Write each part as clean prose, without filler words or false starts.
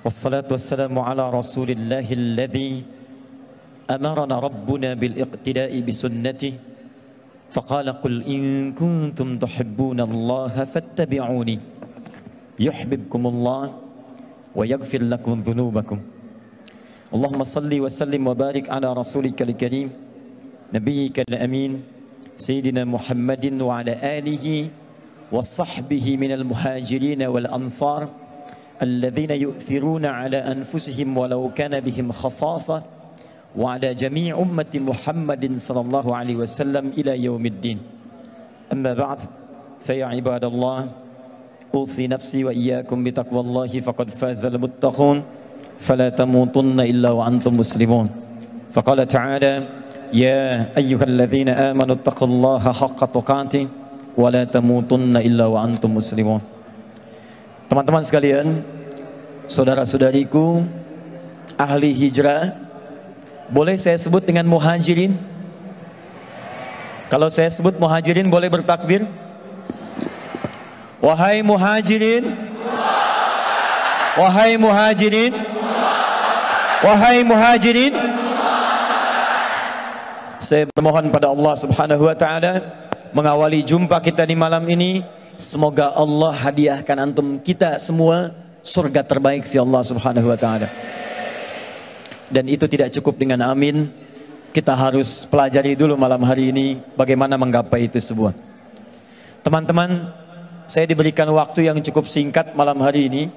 والصلاة والسلام على رسول الله الذي أمرنا ربنا بالاقتداء بسنته فقال قل إن كنتم تحبون الله فاتبعوني يحببكم الله ويغفر لكم ذنوبكم اللهم صل وسلم وبارك على رسولك الكريم نبيك الأمين سيدنا محمد وعلى آله وصحبه من المهاجرين والأنصار الذين يؤثرون على أنفسهم ولو كان بهم خصاصة وعلى جميع أمة محمد صلى الله عليه وسلم إلى يوم الدين أما بعد فيا عباد الله أوصي نفسي وإياكم بتقوى الله فقد فاز المتقون فلا تموتن إلا وأنتم مسلمون فقال تعالى يا أيها الذين آمنوا اتقوا الله حق تقاته ولا تموتن إلا وأنتم مسلمون. Teman-teman sekalian, saudara-saudariku ahli hijrah, boleh saya sebut dengan muhajirin? Kalau saya sebut muhajirin boleh bertakbir? Wahai muhajirin, wahai muhajirin, wahai muhajirin. Saya bermohon pada Allah Subhanahu wa taala mengawali jumpa kita di malam ini, semoga Allah hadiahkan antum kita semua surga terbaik si Allah Subhanahu wa taala. Dan itu tidak cukup dengan amin. Kita harus pelajari dulu malam hari ini bagaimana menggapai itu semua. Teman-teman, saya diberikan waktu yang cukup singkat malam hari ini.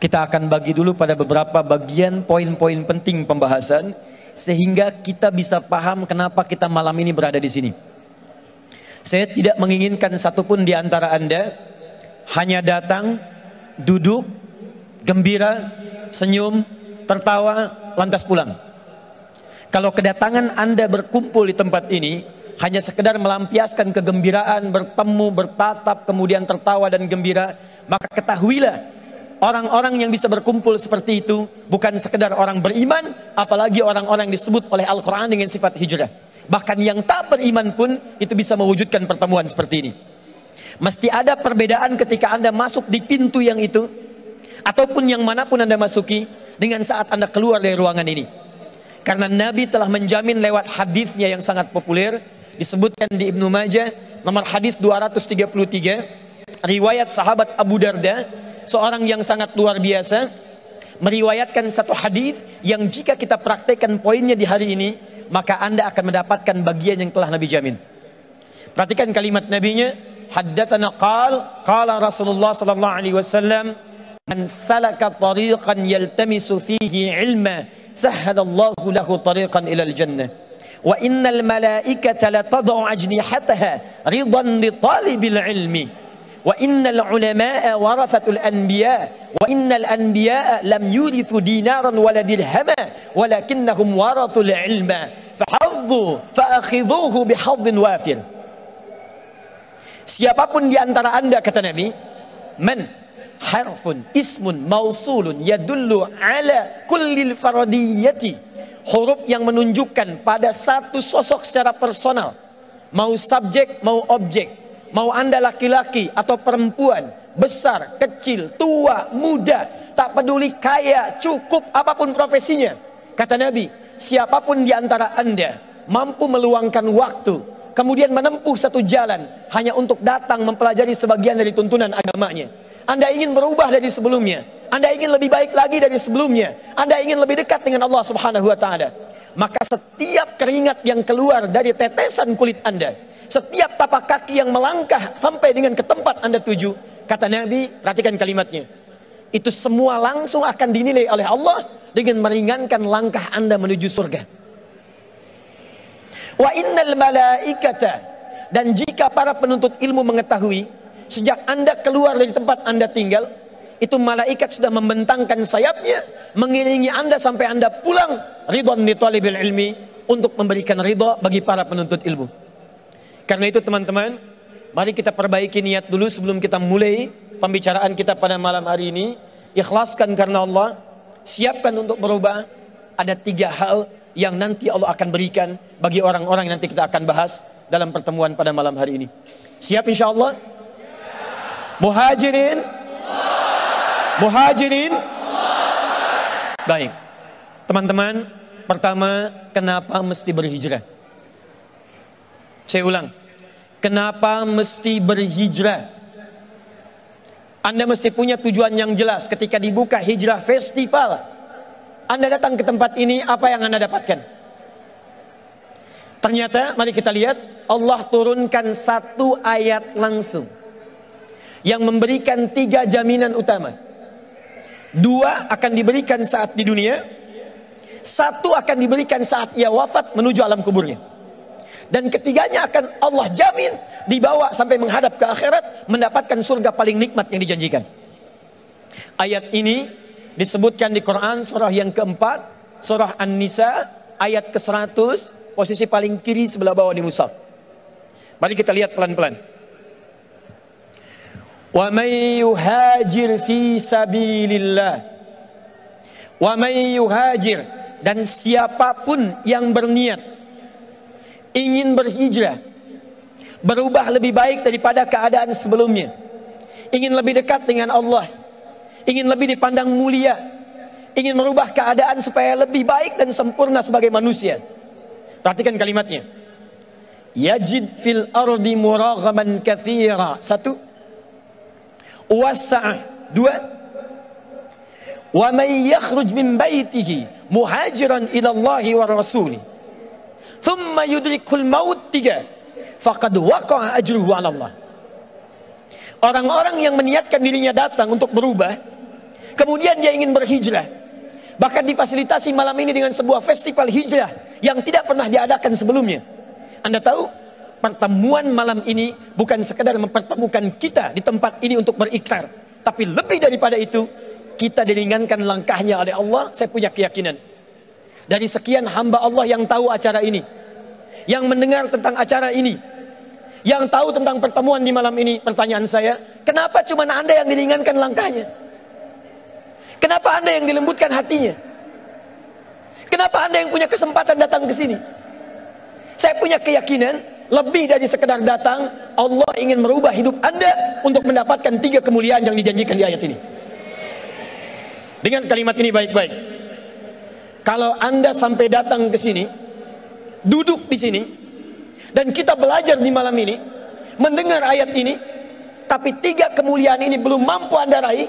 Kita akan bagi dulu pada beberapa bagian poin-poin penting pembahasan sehingga kita bisa paham kenapa kita malam ini berada di sini. Saya tidak menginginkan satupun di antara Anda hanya datang, duduk, gembira, senyum, tertawa, lantas pulang. Kalau kedatangan Anda berkumpul di tempat ini hanya sekedar melampiaskan kegembiraan, bertemu, bertatap, kemudian tertawa dan gembira, maka ketahuilah orang-orang yang bisa berkumpul seperti itu bukan sekedar orang beriman, apalagi orang-orang yang disebut oleh Al-Quran dengan sifat hijrah. Bahkan yang tak beriman pun itu bisa mewujudkan pertemuan seperti ini. Mesti ada perbedaan ketika Anda masuk di pintu yang itu ataupun yang manapun Anda masuki dengan saat Anda keluar dari ruangan ini. Karena Nabi telah menjamin lewat hadisnya yang sangat populer, disebutkan di Ibnu Majah nomor hadis 233, riwayat sahabat Abu Darda, seorang yang sangat luar biasa, meriwayatkan satu hadis yang jika kita praktekkan poinnya di hari ini, maka Anda akan mendapatkan bagian yang telah Nabi jamin. Perhatikan kalimat Nabinya, haddatsana qala Rasulullah sallallahu alaihi wasallam, man salaka tariqan yaltamisu fihi ilma sahhalallahu lahu tariqan ilal jannah wa innal malaikata la tad'u ajnihataha ridan li talibil ilmi wa innal ulama'a warathatul anbiya wa innal anbiya'a lam yurithu dinaran wala dirhama walakinnahum warathul ilma fahadhu faakhidhuhu bihadhin wafir. Siapapun di antara Anda, kata Nabi, man harfun ismun mausulun yadullu ala kullil faradiyati, huruf yang menunjukkan pada satu sosok secara personal, mau subjek mau objek, mau Anda laki-laki atau perempuan, besar, kecil, tua, muda, tak peduli kaya, cukup, apapun profesinya. Kata Nabi, siapapun di antara Anda mampu meluangkan waktu kemudian menempuh satu jalan hanya untuk datang mempelajari sebagian dari tuntunan agamanya. Anda ingin berubah dari sebelumnya, Anda ingin lebih baik lagi dari sebelumnya, Anda ingin lebih dekat dengan Allah Subhanahu wa taala, maka setiap keringat yang keluar dari tetesan kulit Anda, setiap tapak kaki yang melangkah sampai dengan ke tempat Anda tuju, kata Nabi, perhatikan kalimatnya, itu semua langsung akan dinilai oleh Allah dengan meringankan langkah Anda menuju surga. Wa innal malaikata, dan jika para penuntut ilmu mengetahui sejak Anda keluar dari tempat Anda tinggal, itu malaikat sudah membentangkan sayapnya mengiringi Anda sampai Anda pulang, ridwan li talibil ilmi, untuk memberikan ridha bagi para penuntut ilmu. Karena itu teman-teman, mari kita perbaiki niat dulu sebelum kita mulai pembicaraan kita pada malam hari ini. Ikhlaskan karena Allah, siapkan untuk berubah. Ada 3 hal yang nanti Allah akan berikan bagi orang-orang yang nanti kita akan bahas dalam pertemuan pada malam hari ini. Siap insya Allah? Muhajirin, muhajirin, Baik, teman-teman, pertama, kenapa mesti berhijrah? Saya ulang, kenapa mesti berhijrah? Anda mesti punya tujuan yang jelas. Ketika dibuka hijrah festival, Anda datang ke tempat ini, apa yang Anda dapatkan? Ternyata, mari kita lihat, Allah turunkan satu ayat langsung yang memberikan 3 jaminan utama. 2 akan diberikan saat di dunia, 1 akan diberikan saat ia wafat menuju alam kuburnya, dan ketiganya akan Allah jamin dibawa sampai menghadap ke akhirat, mendapatkan surga paling nikmat yang dijanjikan. Ayat ini disebutkan di Quran surah yang keempat, surah An-Nisa ayat ke-100, posisi paling kiri sebelah bawah di mushaf. Mari kita lihat pelan-pelan. Wa may yuhajir fi sabilillah, wa may yuhajir, dan siapapun yang berniat ingin berhijrah, berubah lebih baik daripada keadaan sebelumnya, ingin lebih dekat dengan Allah, ingin lebih dipandang mulia, ingin merubah keadaan supaya lebih baik dan sempurna sebagai manusia. Perhatikan kalimatnya. Yajid fil ardi muraghaman katsira. 1. Wasa'ah. 2. Wa may yakhruj min baitihi muhajiran ila Allahi wa rasuli thumma yudrikul maut. 3. Faqad waqa'a ajruhu 'ala Allah. Orang-orang yang meniatkan dirinya datang untuk berubah, kemudian dia ingin berhijrah, bahkan difasilitasi malam ini dengan sebuah festival hijrah yang tidak pernah diadakan sebelumnya. Anda tahu, pertemuan malam ini bukan sekadar mempertemukan kita di tempat ini untuk berikrar, tapi lebih daripada itu, kita diringankan langkahnya oleh Allah. Saya punya keyakinan, dari sekian hamba Allah yang tahu acara ini, yang mendengar tentang acara ini, yang tahu tentang pertemuan di malam ini, pertanyaan saya, kenapa cuma Anda yang diringankan langkahnya? Kenapa Anda yang dilembutkan hatinya? Kenapa Anda yang punya kesempatan datang ke sini? Saya punya keyakinan, lebih dari sekedar datang, Allah ingin merubah hidup Anda untuk mendapatkan 3 kemuliaan yang dijanjikan di ayat ini. Dengan kalimat ini baik-baik. Kalau Anda sampai datang ke sini, duduk di sini, dan kita belajar di malam ini, mendengar ayat ini, tapi 3 kemuliaan ini belum mampu Anda raih,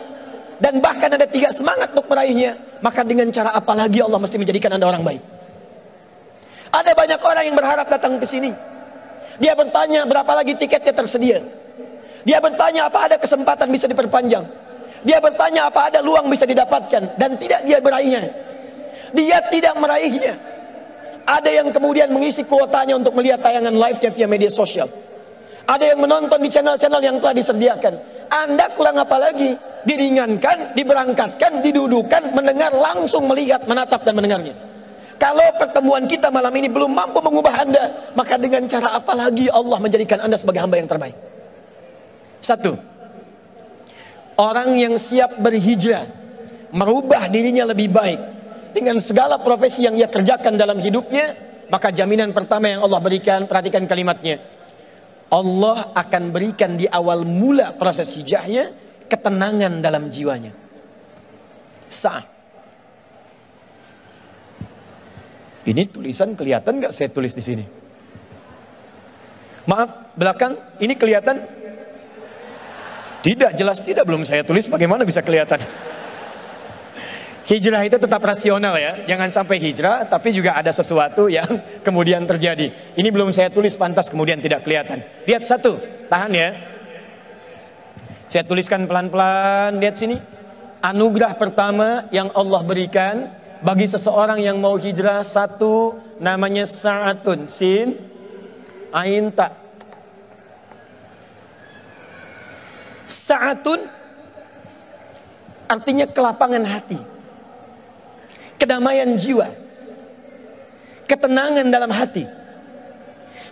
dan bahkan ada 3 semangat untuk meraihnya, maka dengan cara apa lagi Allah mesti menjadikan Anda orang baik? Ada banyak orang yang berharap datang ke sini. Dia bertanya berapa lagi tiketnya tersedia. Dia bertanya apa ada kesempatan bisa diperpanjang. Dia bertanya apa ada luang bisa didapatkan, dan tidak dia meraihnya. Dia tidak meraihnya. Ada yang kemudian mengisi kuotanya untuk melihat tayangan live-nya via media sosial. Ada yang menonton di channel-channel yang telah disediakan. Anda kurang apa lagi? Diringankan, diberangkatkan, didudukan, mendengar, langsung melihat, menatap dan mendengarnya. Kalau pertemuan kita malam ini belum mampu mengubah Anda, maka dengan cara apa lagi Allah menjadikan Anda sebagai hamba yang terbaik? 1. Orang yang siap berhijrah, merubah dirinya lebih baik dengan segala profesi yang ia kerjakan dalam hidupnya, maka jaminan pertama yang Allah berikan, perhatikan kalimatnya, Allah akan berikan di awal mula proses hijrahnya ketenangan dalam jiwanya. Ini tulisan kelihatan nggak saya tulis di sini? Maaf, belakang ini kelihatan? Tidak, jelas tidak, belum saya tulis, bagaimana bisa kelihatan? Hijrah itu tetap rasional ya, jangan sampai hijrah tapi juga ada sesuatu yang kemudian terjadi. Ini belum saya tulis, pantas kemudian tidak kelihatan. Lihat 1, tahan ya. Saya tuliskan pelan-pelan, lihat sini. Anugerah pertama yang Allah berikan bagi seseorang yang mau hijrah, 1, namanya sa'atun, sin, ain, ta. Sa'atun artinya kelapangan hati, kedamaian jiwa, ketenangan dalam hati.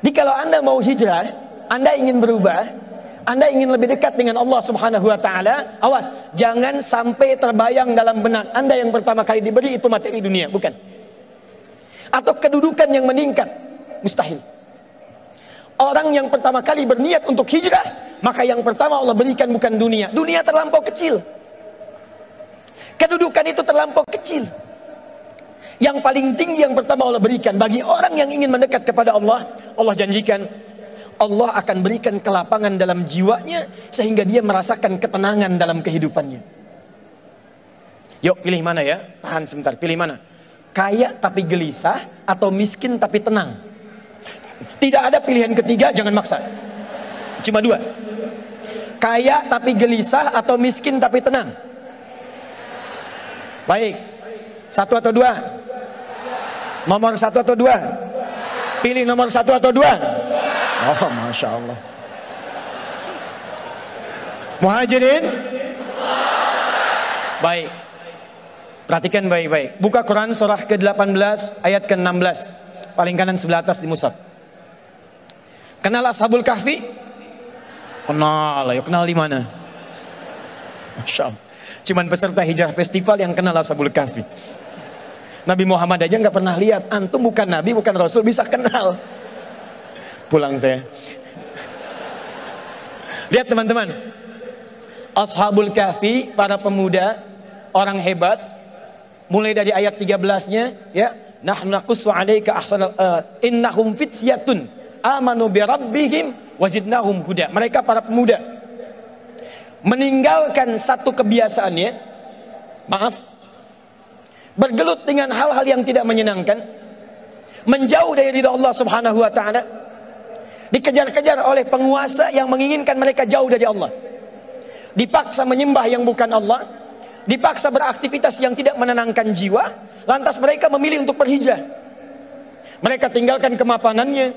Jadi kalau Anda mau hijrah, Anda ingin berubah, Anda ingin lebih dekat dengan Allah Subhanahu wa ta'ala, awas, jangan sampai terbayang dalam benak Anda yang pertama kali diberi itu materi dunia, bukan. Atau kedudukan yang meningkat, mustahil. Orang yang pertama kali berniat untuk hijrah, maka yang pertama Allah berikan bukan dunia. Dunia terlampau kecil, kedudukan itu terlampau kecil. Yang paling tinggi yang pertama Allah berikan bagi orang yang ingin mendekat kepada Allah. Allah janjikan Allah akan berikan kelapangan dalam jiwanya sehingga dia merasakan ketenangan dalam kehidupannya. Yuk pilih mana ya? Tahan sebentar, pilih mana? Kaya tapi gelisah atau miskin tapi tenang? Tidak ada pilihan ketiga, jangan maksa. Cuma dua. Kaya tapi gelisah atau miskin tapi tenang? Baik. Satu atau dua? Nomor satu atau dua? Pilih nomor satu atau dua? Oh, Masya Allah. Muhajirin? Baik. Perhatikan baik-baik. Buka Quran surah ke-18 ayat ke-16. Paling kanan sebelah atas di mushaf. Kenal Ashabul Kahfi? Kenal, ayo kenal di mana? Masya Allah. Cuman peserta hijrah festival yang kenal Ashabul Kahfi. Nabi Muhammad aja nggak pernah lihat. Antum bukan Nabi, bukan Rasul, bisa kenal. Pulang saya. Lihat teman-teman. Ashabul Kahfi, para pemuda, orang hebat. Mulai dari ayat 13-nya, ya. Nahnu naqussu 'alaika ahsanal innahum fityatun amanu bi rabbihim wazidnahum huda. Mereka para pemuda meninggalkan satu kebiasaannya, maaf, bergelut dengan hal-hal yang tidak menyenangkan, menjauh dari ridha Allah Subhanahu wa taala, dikejar-kejar oleh penguasa yang menginginkan mereka jauh dari Allah, dipaksa menyembah yang bukan Allah, dipaksa beraktivitas yang tidak menenangkan jiwa, lantas mereka memilih untuk berhijrah. Mereka tinggalkan kemapanannya,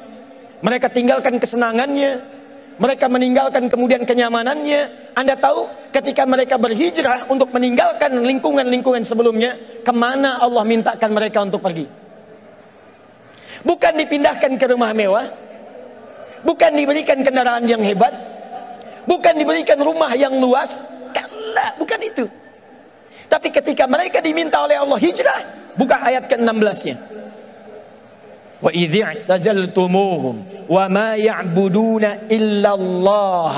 mereka tinggalkan kesenangannya, mereka meninggalkan kemudian kenyamanannya. Anda tahu ketika mereka berhijrah untuk meninggalkan lingkungan-lingkungan sebelumnya, kemana Allah mintakan mereka untuk pergi? Bukan dipindahkan ke rumah mewah, bukan diberikan kendaraan yang hebat, bukan diberikan rumah yang luas, kalla, bukan itu. Tapi ketika mereka diminta oleh Allah hijrah, buka ayat ke-16-nya. Wa idzi i'tazaltumuhum wa ma ya'buduna illallah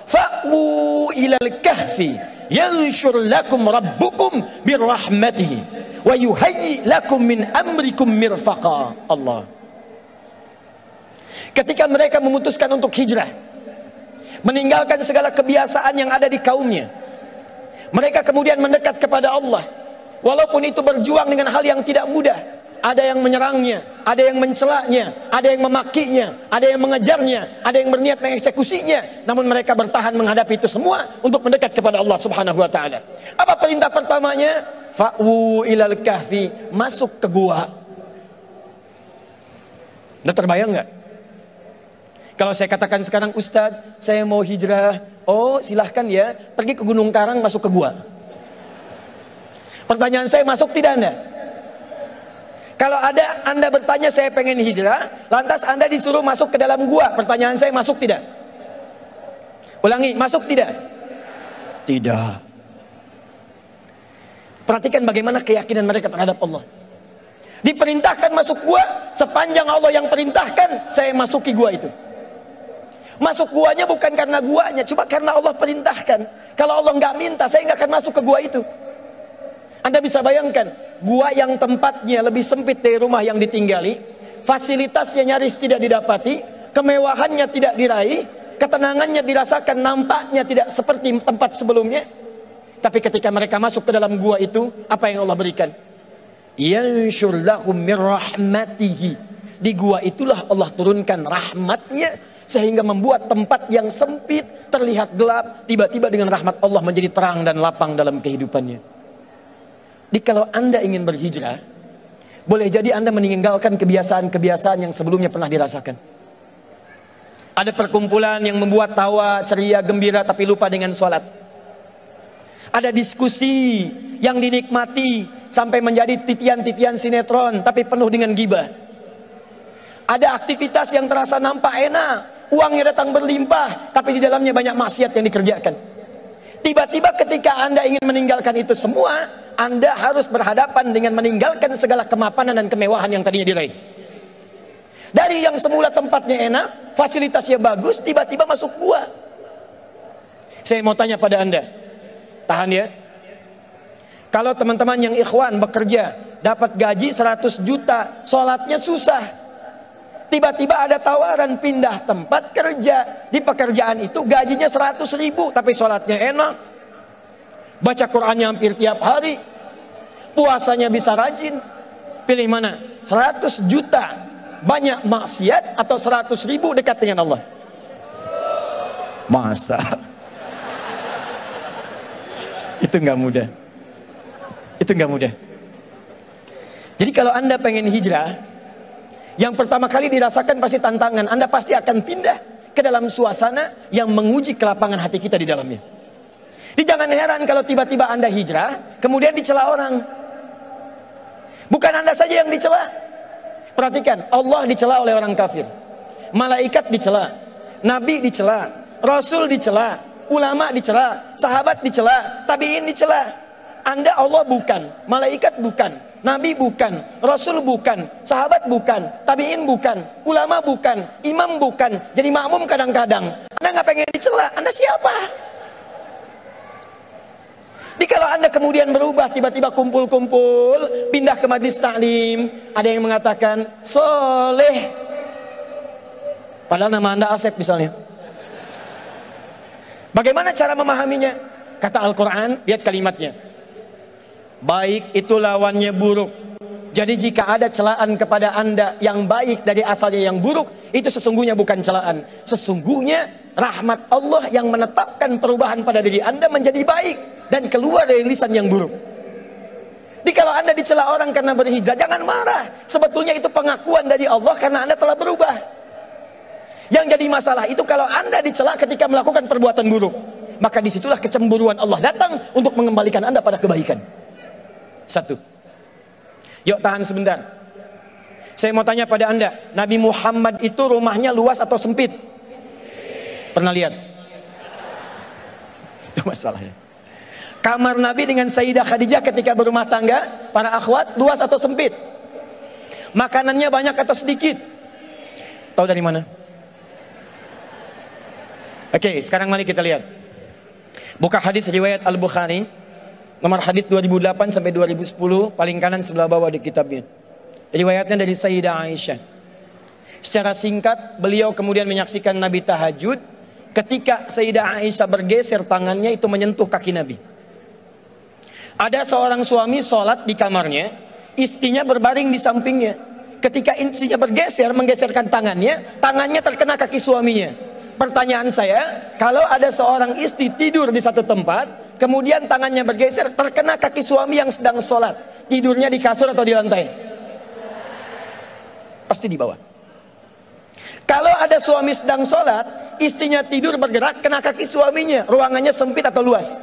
fa'u ilal kahfi yanshur lakum rabbukum birrahmatihi wa yuhayyi lakum min amrikum mirfaqa. Allah. Ketika mereka memutuskan untuk hijrah, meninggalkan segala kebiasaan yang ada di kaumnya, mereka kemudian mendekat kepada Allah. Walaupun itu berjuang dengan hal yang tidak mudah. Ada yang menyerangnya, ada yang mencelaknya, ada yang memakinya, ada yang mengejarnya, ada yang berniat mengeksekusinya. Namun mereka bertahan menghadapi itu semua untuk mendekat kepada Allah Subhanahu wa taala. Apa perintah pertamanya? Fa'wu ilal kahfi, masuk ke gua. Udah terbayang nggak? Kalau saya katakan sekarang, Ustadz, saya mau hijrah. Oh, silahkan ya, pergi ke Gunung Karang, masuk ke gua. Pertanyaan saya, masuk tidak Anda? Kalau ada Anda bertanya saya pengen hijrah, lantas Anda disuruh masuk ke dalam gua, pertanyaan saya, masuk tidak? Ulangi, masuk tidak? Tidak. Perhatikan bagaimana keyakinan mereka terhadap Allah. Diperintahkan masuk gua, sepanjang Allah yang perintahkan, saya masuki gua itu. Masuk guanya bukan karena guanya, cuma karena Allah perintahkan. Kalau Allah nggak minta, saya nggak akan masuk ke gua itu. Anda bisa bayangkan, gua yang tempatnya lebih sempit dari rumah yang ditinggali, fasilitasnya nyaris tidak didapati, kemewahannya tidak diraih, ketenangannya dirasakan, nampaknya tidak seperti tempat sebelumnya. Tapi ketika mereka masuk ke dalam gua itu, apa yang Allah berikan? Yanshur lahum min rahmatihi. Di gua itulah Allah turunkan rahmatnya, sehingga membuat tempat yang sempit terlihat gelap, tiba-tiba dengan rahmat Allah menjadi terang dan lapang dalam kehidupannya. Jadi kalau Anda ingin berhijrah, boleh jadi Anda meninggalkan kebiasaan-kebiasaan yang sebelumnya pernah dirasakan. Ada perkumpulan yang membuat tawa, ceria, gembira, tapi lupa dengan sholat. Ada diskusi yang dinikmati sampai menjadi titian-titian sinetron, tapi penuh dengan gibah. Ada aktivitas yang terasa nampak enak, uangnya datang berlimpah, tapi di dalamnya banyak maksiat yang dikerjakan. Tiba-tiba ketika Anda ingin meninggalkan itu semua, Anda harus berhadapan dengan meninggalkan segala kemapanan dan kemewahan yang tadinya diraih. Dari yang semula tempatnya enak, fasilitasnya bagus, tiba-tiba masuk gua. Saya mau tanya pada Anda, tahan ya. Kalau teman-teman yang ikhwan bekerja dapat gaji 100 juta, sholatnya susah. Tiba-tiba ada tawaran pindah tempat kerja. Di pekerjaan itu gajinya 100 ribu, tapi sholatnya enak, baca Qur'annya hampir tiap hari, puasanya bisa rajin. Pilih mana? 100 juta banyak maksiat atau 100 ribu dekat dengan Allah? Masa? Itu nggak mudah. Itu nggak mudah. Jadi kalau Anda pengen hijrah, yang pertama kali dirasakan pasti tantangan. Anda pasti akan pindah ke dalam suasana yang menguji kelapangan hati kita di dalamnya. Jadi jangan heran kalau tiba-tiba Anda hijrah, kemudian dicela orang. Bukan Anda saja yang dicela. Perhatikan, Allah dicela oleh orang kafir, malaikat dicela, nabi dicela, rasul dicela, ulama dicela, sahabat dicela, tabi'in dicela. Anda Allah bukan, malaikat bukan, nabi bukan, rasul bukan, sahabat bukan, tabi'in bukan, ulama bukan, imam bukan, jadi makmum kadang-kadang. Anda nggak pengen dicela, Anda siapa? Jadi kalau Anda kemudian berubah, tiba-tiba kumpul-kumpul, pindah ke majlis taklim, ada yang mengatakan soleh, padahal nama Anda Asep misalnya. Bagaimana cara memahaminya? Kata Al-Quran, lihat kalimatnya. Baik itu lawannya buruk. Jadi jika ada celaan kepada Anda yang baik dari asalnya yang buruk, itu sesungguhnya bukan celaan. Sesungguhnya rahmat Allah yang menetapkan perubahan pada diri Anda menjadi baik dan keluar dari lisan yang buruk. Jadi kalau Anda dicela orang karena berhijrah, jangan marah. Sebetulnya itu pengakuan dari Allah karena Anda telah berubah. Yang jadi masalah itu kalau Anda dicela ketika melakukan perbuatan buruk, maka disitulah kecemburuan Allah datang untuk mengembalikan Anda pada kebaikan. Satu. Yuk tahan sebentar. Saya mau tanya pada Anda, Nabi Muhammad itu rumahnya luas atau sempit? Pernah lihat? Itu masalahnya. Kamar Nabi dengan Sayyidah Khadijah ketika berumah tangga, para akhwat, luas atau sempit? Makanannya banyak atau sedikit? Tahu dari mana? Oke, sekarang mari kita lihat. Buka hadis riwayat Al-Bukhari, nomor hadis 2008 sampai 2010, paling kanan sebelah bawah di kitabnya. Riwayatnya dari Sayyidah Aisyah. Secara singkat, beliau kemudian menyaksikan Nabi tahajud. Ketika Sayyidah Aisyah bergeser tangannya, itu menyentuh kaki Nabi. Ada seorang suami sholat di kamarnya, istrinya berbaring di sampingnya. Ketika istrinya bergeser, menggeserkan tangannya, tangannya terkena kaki suaminya. Pertanyaan saya, kalau ada seorang istri tidur di satu tempat, kemudian tangannya bergeser, terkena kaki suami yang sedang sholat, tidurnya di kasur atau di lantai? Pasti di bawah. Kalau ada suami sedang sholat, istrinya tidur bergerak, kena kaki suaminya, ruangannya sempit atau luas?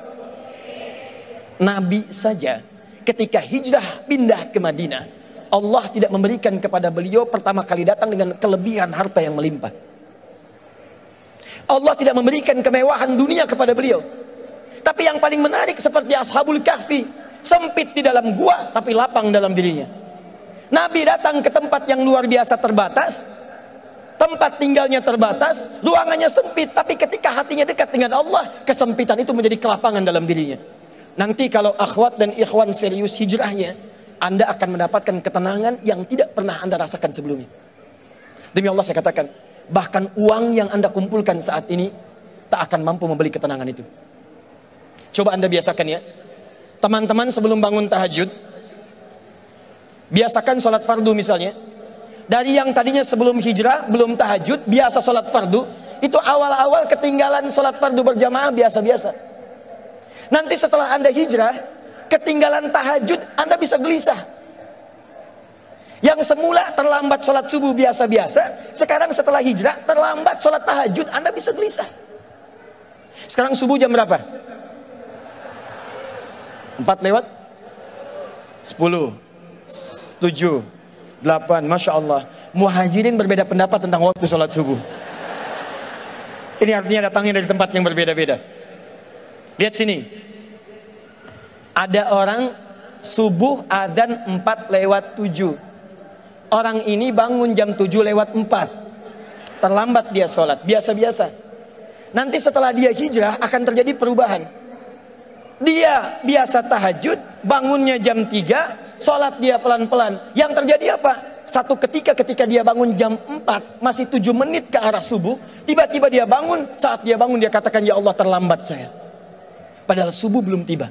Nabi saja ketika hijrah pindah ke Madinah, Allah tidak memberikan kepada beliau pertama kali datang dengan kelebihan harta yang melimpah. Allah tidak memberikan kemewahan dunia kepada beliau. Tapi yang paling menarik seperti Ashabul Kahfi, sempit di dalam gua tapi lapang dalam dirinya. Nabi datang ke tempat yang luar biasa terbatas, tempat tinggalnya terbatas, ruangannya sempit, tapi ketika hatinya dekat dengan Allah, kesempitan itu menjadi kelapangan dalam dirinya. Nanti kalau akhwat dan ikhwan serius hijrahnya, Anda akan mendapatkan ketenangan yang tidak pernah Anda rasakan sebelumnya. Demi Allah saya katakan, bahkan uang yang Anda kumpulkan saat ini tak akan mampu membeli ketenangan itu. Coba Anda biasakan ya, teman-teman sebelum bangun tahajud, biasakan sholat fardu misalnya. Dari yang tadinya sebelum hijrah, belum tahajud, biasa sholat fardu, itu awal-awal ketinggalan sholat fardu berjamaah biasa-biasa. Nanti setelah Anda hijrah, ketinggalan tahajud, Anda bisa gelisah. Yang semula terlambat sholat subuh biasa-biasa, sekarang setelah hijrah, terlambat sholat tahajud, Anda bisa gelisah. Sekarang subuh jam berapa? 4 lewat 10, 7, 8, Masya Allah. Muhajirin berbeda pendapat tentang waktu sholat subuh. Ini artinya datangnya dari tempat yang berbeda-beda. Lihat sini, ada orang subuh adzan 4 lewat 7. Orang ini bangun jam 7 lewat 4. Terlambat dia sholat, biasa-biasa. Nanti setelah dia hijrah akan terjadi perubahan. Dia biasa tahajud, bangunnya jam 3, sholat dia pelan-pelan. Yang terjadi apa? Satu ketika dia bangun jam 4, masih 7 menit ke arah subuh, tiba-tiba dia bangun. Saat dia bangun dia katakan, ya Allah terlambat saya. Padahal subuh belum tiba.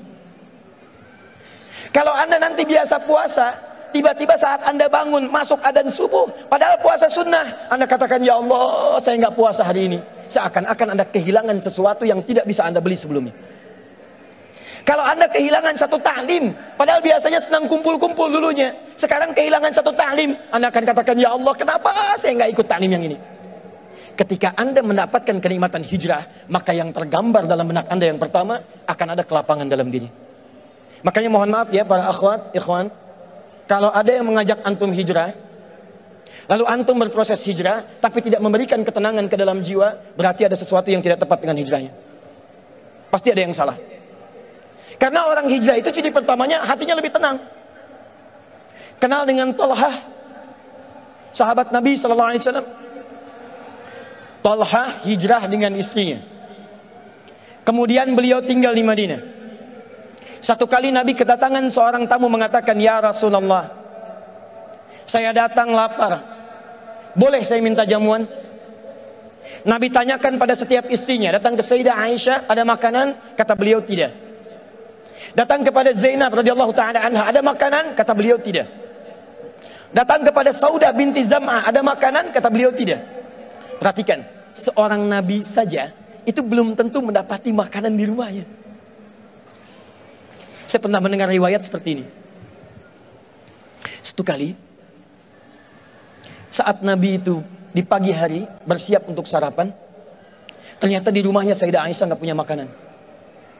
Kalau Anda nanti biasa puasa, tiba-tiba saat Anda bangun masuk adzan subuh, padahal puasa sunnah, Anda katakan, ya Allah saya nggak puasa hari ini. Seakan-akan Anda kehilangan sesuatu yang tidak bisa Anda beli sebelumnya. Kalau Anda kehilangan satu taklim, padahal biasanya senang kumpul-kumpul dulunya, sekarang kehilangan satu taklim, Anda akan katakan, ya Allah kenapa saya nggak ikut taklim yang ini. Ketika Anda mendapatkan kenikmatan hijrah, maka yang tergambar dalam benak Anda yang pertama, akan ada kelapangan dalam diri. Makanya mohon maaf ya para akhwat, ikhwan, kalau ada yang mengajak antum hijrah, lalu antum berproses hijrah, tapi tidak memberikan ketenangan ke dalam jiwa, berarti ada sesuatu yang tidak tepat dengan hijrahnya. Pasti ada yang salah. Karena orang hijrah itu ciri pertamanya hatinya lebih tenang. Kenal dengan Talhah, sahabat Nabi SAW. Talhah hijrah dengan istrinya. Kemudian beliau tinggal di Madinah. Satu kali Nabi kedatangan seorang tamu mengatakan, ya Rasulullah, saya datang lapar, boleh saya minta jamuan? Nabi tanyakan pada setiap istrinya, datang ke Sayyidah Aisyah, ada makanan? Kata beliau tidak. Datang kepada Zainab radhiyallahu taala anha, ada makanan? Kata beliau tidak. Datang kepada Saudah binti Zam'ah, ada makanan? Kata beliau tidak. Perhatikan, seorang Nabi saja itu belum tentu mendapati makanan di rumahnya. Saya pernah mendengar riwayat seperti ini. Satu kali, saat Nabi itu di pagi hari bersiap untuk sarapan, ternyata di rumahnya Sayyidah Aisyah nggak punya makanan.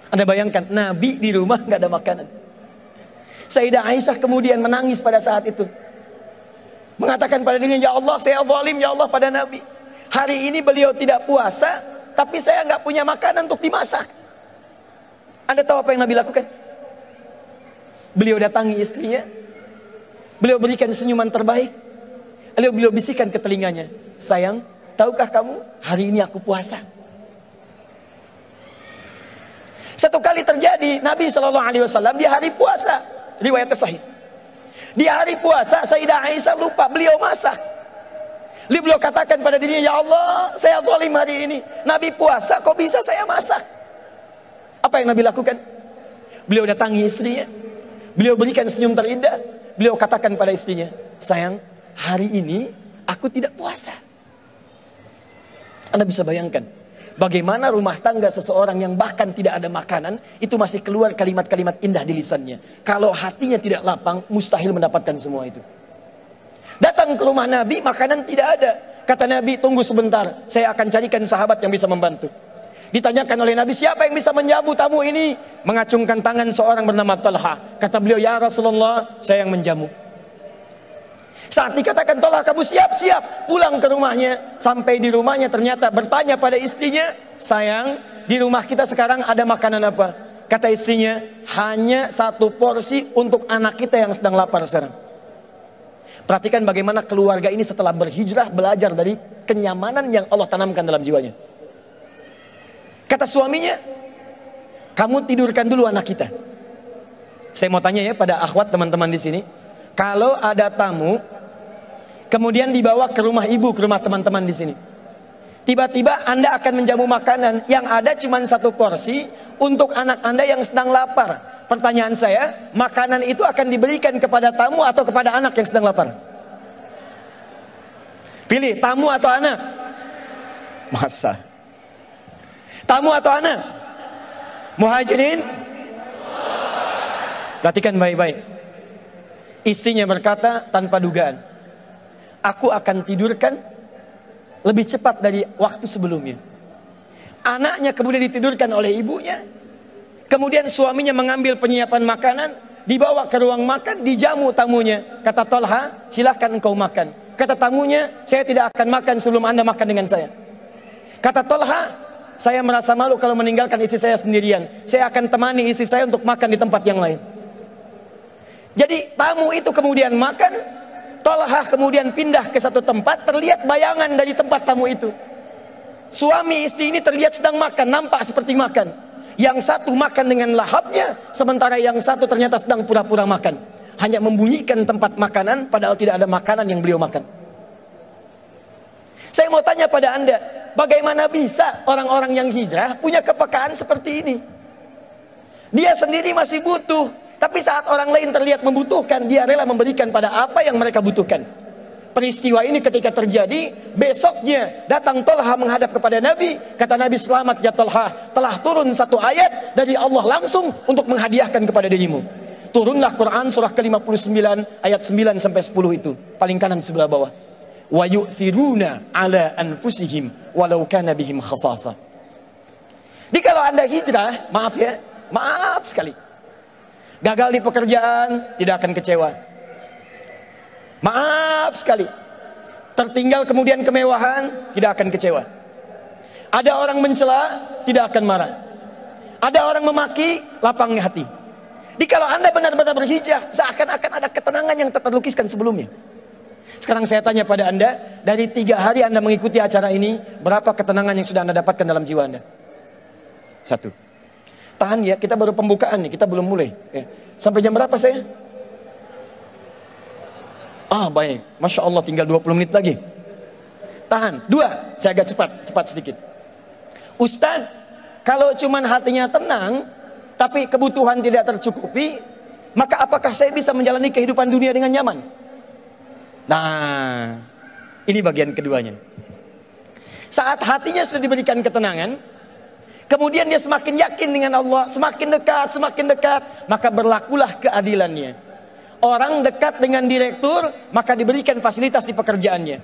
Anda bayangkan, Nabi di rumah nggak ada makanan. Sayyidah Aisyah kemudian menangis pada saat itu, mengatakan pada dirinya, ya Allah saya zalim ya Allah pada Nabi. Hari ini beliau tidak puasa, tapi saya nggak punya makanan untuk dimasak. Anda tahu apa yang Nabi lakukan? Beliau datangi istrinya, beliau berikan senyuman terbaik, lalu beliau bisikan ke telinganya, sayang, tahukah kamu hari ini aku puasa? Satu kali terjadi, Nabi SAW di hari puasa, riwayatnya sahih, di hari puasa Sayyidah Aisyah lupa beliau masak. Lalu beliau katakan pada dirinya, ya Allah saya zalim hari ini, Nabi puasa kok bisa saya masak? Apa yang Nabi lakukan? Beliau datangi istrinya, beliau berikan senyum terindah, beliau katakan pada istrinya, sayang, hari ini aku tidak puasa. Anda bisa bayangkan bagaimana rumah tangga seseorang yang bahkan tidak ada makanan, itu masih keluar kalimat-kalimat indah di lisannya. Kalau hatinya tidak lapang, mustahil mendapatkan semua itu. Datang ke rumah Nabi, makanan tidak ada. Kata Nabi, tunggu sebentar, saya akan carikan sahabat yang bisa membantu. Ditanyakan oleh Nabi, siapa yang bisa menjamu tamu ini? Mengacungkan tangan seorang bernama Talha. Kata beliau, ya Rasulullah, saya yang menjamu. Saat dikatakan Talha, kamu siap-siap pulang ke rumahnya. Sampai di rumahnya ternyata bertanya pada istrinya, sayang, di rumah kita sekarang ada makanan apa? Kata istrinya, hanya satu porsi untuk anak kita yang sedang lapar sekarang. Perhatikan bagaimana keluarga ini setelah berhijrah belajar dari kenyamanan yang Allah tanamkan dalam jiwanya. Kata suaminya, kamu tidurkan dulu anak kita. Saya mau tanya ya pada akhwat teman-teman di sini, kalau ada tamu kemudian dibawa ke rumah ibu, ke rumah teman-teman di sini, tiba-tiba Anda akan menjamu makanan yang ada cuma satu porsi untuk anak Anda yang sedang lapar. Pertanyaan saya, makanan itu akan diberikan kepada tamu atau kepada anak yang sedang lapar? Pilih, tamu atau anak? Masa? Tamu atau anak? Muhajirin? Perhatikan baik-baik. Istrinya berkata tanpa dugaan, aku akan tidurkan lebih cepat dari waktu sebelumnya. Anaknya kemudian ditidurkan oleh ibunya. Kemudian suaminya mengambil penyiapan makanan, dibawa ke ruang makan, dijamu tamunya. Kata Talha, silahkan engkau makan. Kata tamunya, saya tidak akan makan sebelum Anda makan dengan saya. Kata Talha, saya merasa malu kalau meninggalkan istri saya sendirian. Saya akan temani istri saya untuk makan di tempat yang lain. Jadi tamu itu kemudian makan, Talha kemudian pindah ke satu tempat, terlihat bayangan dari tempat tamu itu. Suami istri ini terlihat sedang makan, nampak seperti makan. Yang satu makan dengan lahapnya, sementara yang satu ternyata sedang pura-pura makan. hanya membunyikan tempat makanan padahal tidak ada makanan yang beliau makan. Saya mau tanya pada Anda, bagaimana bisa orang-orang yang hijrah punya kepekaan seperti ini? Dia sendiri masih butuh, tapi saat orang lain terlihat membutuhkan, dia rela memberikan pada apa yang mereka butuhkan. Peristiwa ini ketika terjadi, besoknya datang Tolha menghadap kepada Nabi. Kata Nabi, selamat ya Tolha, telah turun satu ayat dari Allah langsung untuk menghadiahkan kepada dirimu. Turunlah Quran surah ke-59 ayat 9 sampai 10 itu, paling kanan sebelah bawah. Wa yu'thiruna ala anfusihim walau kana bihim khasasa. Jadi kalau Anda hijrah, maaf ya, maaf sekali. Gagal di pekerjaan, tidak akan kecewa. Maaf sekali. Tertinggal kemudian kemewahan, tidak akan kecewa. Ada orang mencela, tidak akan marah. Ada orang memaki, lapangnya hati. Jadi kalau Anda benar-benar berhijrah, seakan-akan ada ketenangan yang tak terlukiskan sebelumnya. Sekarang saya tanya pada Anda, dari 3 hari Anda mengikuti acara ini, berapa ketenangan yang sudah Anda dapatkan dalam jiwa Anda? 1. Tahan ya, kita baru pembukaan nih, kita belum mulai. Sampai jam berapa saya? Baik, Masya Allah, tinggal 20 menit lagi. Tahan. 2, saya agak cepat sedikit. Ustaz, kalau cuman hatinya tenang, tapi kebutuhan tidak tercukupi, maka apakah saya bisa menjalani kehidupan dunia dengan nyaman? Nah, ini bagian keduanya. Saat hatinya sudah diberikan ketenangan, kemudian dia semakin yakin dengan Allah, semakin dekat, maka berlakulah keadilannya. Orang dekat dengan direktur, maka diberikan fasilitas di pekerjaannya.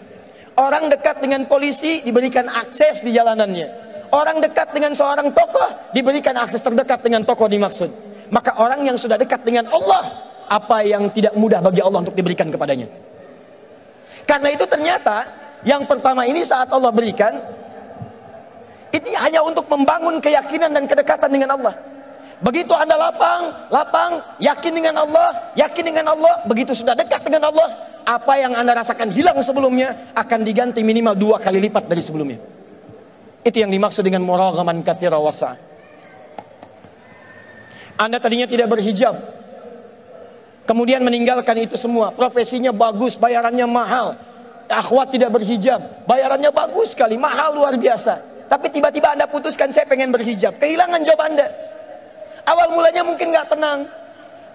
Orang dekat dengan polisi, diberikan akses di jalanannya. Orang dekat dengan seorang tokoh, diberikan akses terdekat dengan tokoh dimaksud. Maka orang yang sudah dekat dengan Allah, apa yang tidak mudah bagi Allah untuk diberikan kepadanya. Karena itu ternyata, yang pertama ini saat Allah berikan, ini hanya untuk membangun keyakinan dan kedekatan dengan Allah. Begitu Anda lapang, yakin dengan Allah, begitu sudah dekat dengan Allah, apa yang Anda rasakan hilang sebelumnya akan diganti minimal 2 kali lipat dari sebelumnya. Itu yang dimaksud dengan muraghaman katsira wasa'. Anda tadinya tidak berhijab, kemudian meninggalkan itu semua. Profesinya bagus, bayarannya mahal. Akhwat tidak berhijab, bayarannya bagus sekali, mahal luar biasa. Tapi tiba-tiba Anda putuskan, saya pengen berhijab. Kehilangan job Anda. Awal mulanya mungkin gak tenang,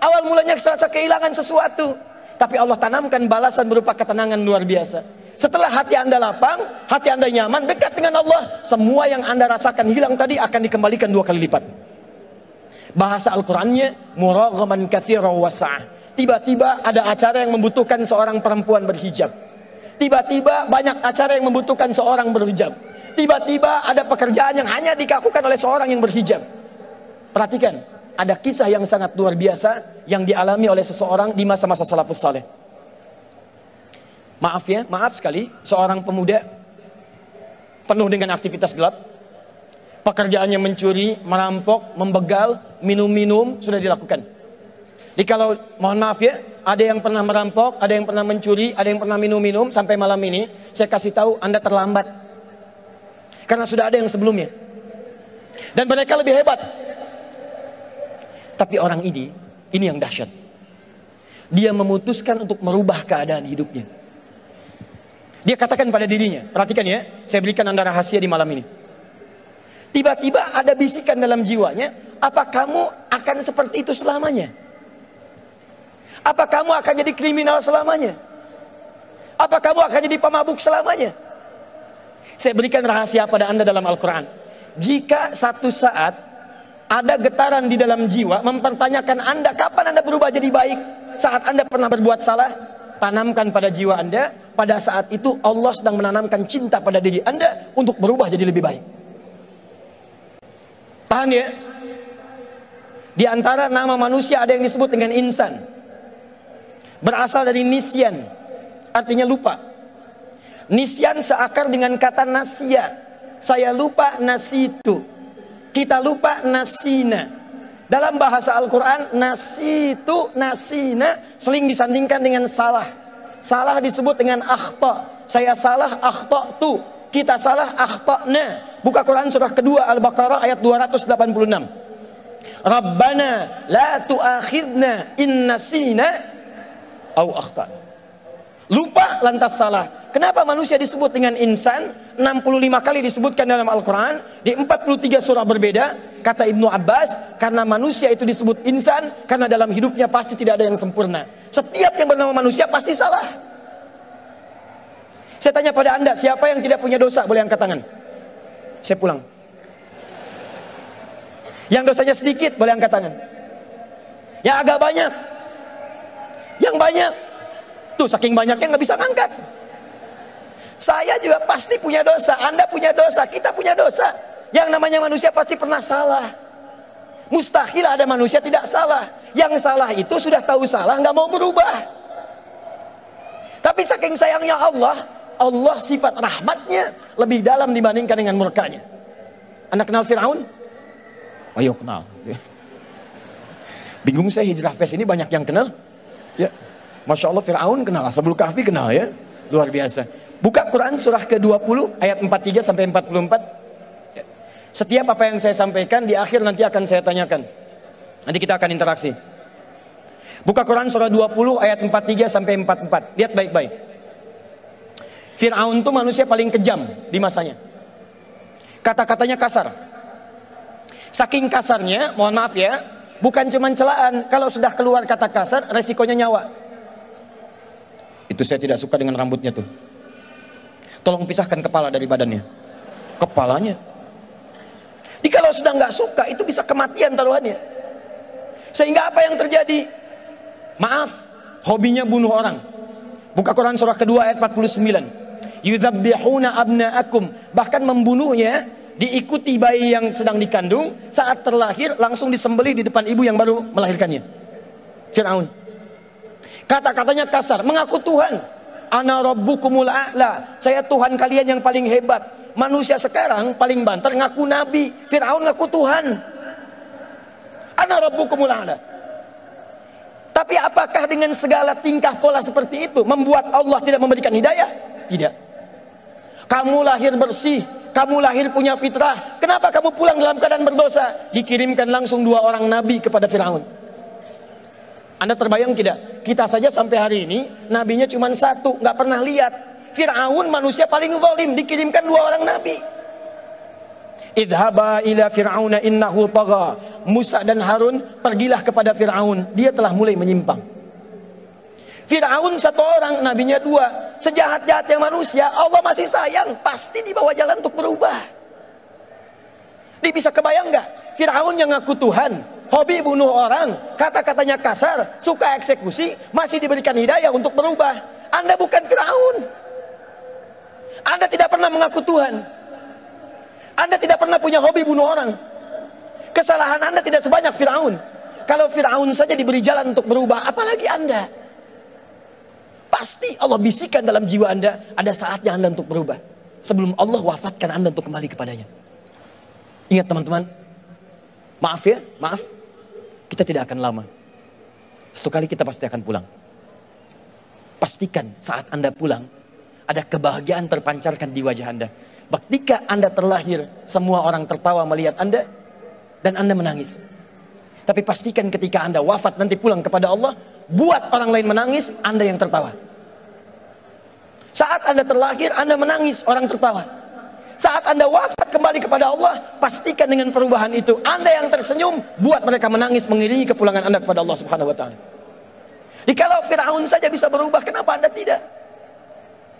awal mulanya serasa kehilangan sesuatu, tapi Allah tanamkan balasan berupa ketenangan luar biasa. Setelah hati Anda lapang, hati Anda nyaman, dekat dengan Allah, semua yang Anda rasakan hilang tadi akan dikembalikan 2 kali lipat. Bahasa Al-Qurannya muraghaman katsira wasa'. Tiba-tiba ada acara yang membutuhkan seorang perempuan berhijab. Tiba-tiba banyak acara yang membutuhkan seorang berhijab. Tiba-tiba ada pekerjaan yang hanya dilakukan oleh seorang yang berhijab. Perhatikan, ada kisah yang sangat luar biasa yang dialami oleh seseorang di masa-masa salafus saleh. Maaf sekali, seorang pemuda penuh dengan aktivitas gelap. Pekerjaannya mencuri, merampok, membegal, minum-minum sudah dilakukan. Jadi kalau mohon maaf ya, ada yang pernah merampok, ada yang pernah mencuri, ada yang pernah minum-minum sampai malam ini, saya kasih tahu Anda terlambat. Karena sudah ada yang sebelumnya. Dan mereka lebih hebat. Tapi orang ini yang dahsyat. Dia memutuskan untuk merubah keadaan hidupnya. Dia katakan pada dirinya, perhatikan ya, saya berikan Anda rahasia di malam ini. Tiba-tiba ada bisikan dalam jiwanya, apa kamu akan seperti itu selamanya? Apa kamu akan jadi kriminal selamanya? Apa kamu akan jadi pemabuk selamanya? Saya berikan rahasia pada Anda dalam Al-Quran. Jika satu saat ada getaran di dalam jiwa mempertanyakan Anda, kapan Anda berubah jadi baik? Saat Anda pernah berbuat salah, tanamkan pada jiwa Anda, pada saat itu Allah sedang menanamkan cinta pada diri Anda untuk berubah jadi lebih baik. Tahan ya. Di antara nama manusia ada yang disebut dengan insan. Berasal dari nisyan, artinya lupa. Nisyan seakar dengan kata nasya. Saya lupa, nasitu. Kita lupa, nasina. Dalam bahasa Al-Quran, nasitu, nasina sering disandingkan dengan salah. Salah disebut dengan akhta. Saya salah, akhta'tu. Kita salah, akhta'na. Buka Quran surah kedua Al-Baqarah ayat 286. Rabbana la tu'akhidna in nasina au akhta. Lupa lantas salah. Kenapa manusia disebut dengan insan? 65 kali disebutkan dalam Al-Quran, di 43 surah berbeda. Kata Ibnu Abbas, karena manusia itu disebut insan karena dalam hidupnya pasti tidak ada yang sempurna. Setiap yang bernama manusia pasti salah. Saya tanya pada anda, siapa yang tidak punya dosa? Boleh angkat tangan. Saya pulang. Yang dosanya sedikit boleh angkat tangan. Yang agak banyak, yang banyak tuh saking banyaknya nggak bisa ngangkat. Saya juga pasti punya dosa, anda punya dosa, kita punya dosa. Yang namanya manusia pasti pernah salah. Mustahil ada manusia tidak salah. Yang salah itu sudah tahu salah, nggak mau berubah. Tapi saking sayangnya Allah sifat rahmatnya lebih dalam dibandingkan dengan murkanya. Anda kenal Fir'aun? Ayo kenal. Bingung saya, Hijrah Fest ini banyak yang kenal. Ya, Masya Allah, Fir'aun kenal, Ashabul Kahfi kenal ya. Luar biasa. Buka Quran surah ke-20 ayat 43 sampai 44. Ya. Setiap apa yang saya sampaikan di akhir nanti akan saya tanyakan. Nanti kita akan interaksi. Buka Quran surah 20 ayat 43 sampai 44. Lihat baik-baik. Fir'aun itu manusia paling kejam di masanya. Kata-katanya kasar. Saking kasarnya, mohon maaf ya, bukan cuma celaan. Kalau sudah keluar kata kasar, resikonya nyawa. Itu saya tidak suka dengan rambutnya tuh. Tolong pisahkan kepala dari badannya. Kepalanya. Jadi kalau sudah nggak suka, itu bisa kematian taruhannya. Sehingga apa yang terjadi? Maaf, hobinya bunuh orang. Buka Quran surah kedua ayat 49. Yudzabbihuna abna'akum, bahkan membunuhnya diikuti bayi yang sedang dikandung, saat terlahir langsung disembelih di depan ibu yang baru melahirkannya. Fir'aun. Kata-katanya kasar, mengaku Tuhan. Ana rabbukumul a'la, saya Tuhan kalian yang paling hebat. Manusia sekarang paling banter ngaku nabi, Fir'aun ngaku Tuhan. Ana rabbukumul a'la. Tapi apakah dengan segala tingkah pola seperti itu membuat Allah tidak memberikan hidayah? Tidak. Kamu lahir bersih, kamu lahir punya fitrah, kenapa kamu pulang dalam keadaan berdosa? Dikirimkan langsung 2 orang nabi kepada Fir'aun. Anda terbayang tidak? Kita saja sampai hari ini nabinya cuma 1, nggak pernah lihat. Fir'aun manusia paling zalim, dikirimkan 2 orang nabi. Idhaba ila Fir'auna innahu tagha. Musa dan Harun pergilah kepada Fir'aun, dia telah mulai menyimpang. Fir'aun 1 orang, nabinya 2. Sejahat-jahatnya manusia, Allah masih sayang, pasti dibawa jalan untuk berubah. Dia bisa kebayang nggak? Fir'aun yang ngaku Tuhan, hobi bunuh orang, kata-katanya kasar, suka eksekusi, masih diberikan hidayah untuk berubah. Anda bukan Fir'aun. Anda tidak pernah mengaku Tuhan. Anda tidak pernah punya hobi bunuh orang. Kesalahan Anda tidak sebanyak Fir'aun. Kalau Fir'aun saja diberi jalan untuk berubah, apalagi Anda? Pasti Allah bisikan dalam jiwa Anda, ada saatnya Anda untuk berubah. Sebelum Allah wafatkan Anda untuk kembali kepadanya. Ingat teman-teman, maaf ya, maaf. Kita tidak akan lama. Satu kali kita pasti akan pulang. Pastikan saat Anda pulang, ada kebahagiaan terpancarkan di wajah Anda. Ketika Anda terlahir, semua orang tertawa melihat Anda, dan Anda menangis. Tapi pastikan ketika Anda wafat nanti pulang kepada Allah, buat orang lain menangis, Anda yang tertawa. Saat Anda terlahir, Anda menangis, orang tertawa. Saat Anda wafat kembali kepada Allah, pastikan dengan perubahan itu, Anda yang tersenyum, buat mereka menangis mengiringi kepulangan Anda kepada Allah Subhanahu wa Ta'ala. Jadi kalau Fir'aun saja bisa berubah, kenapa Anda tidak?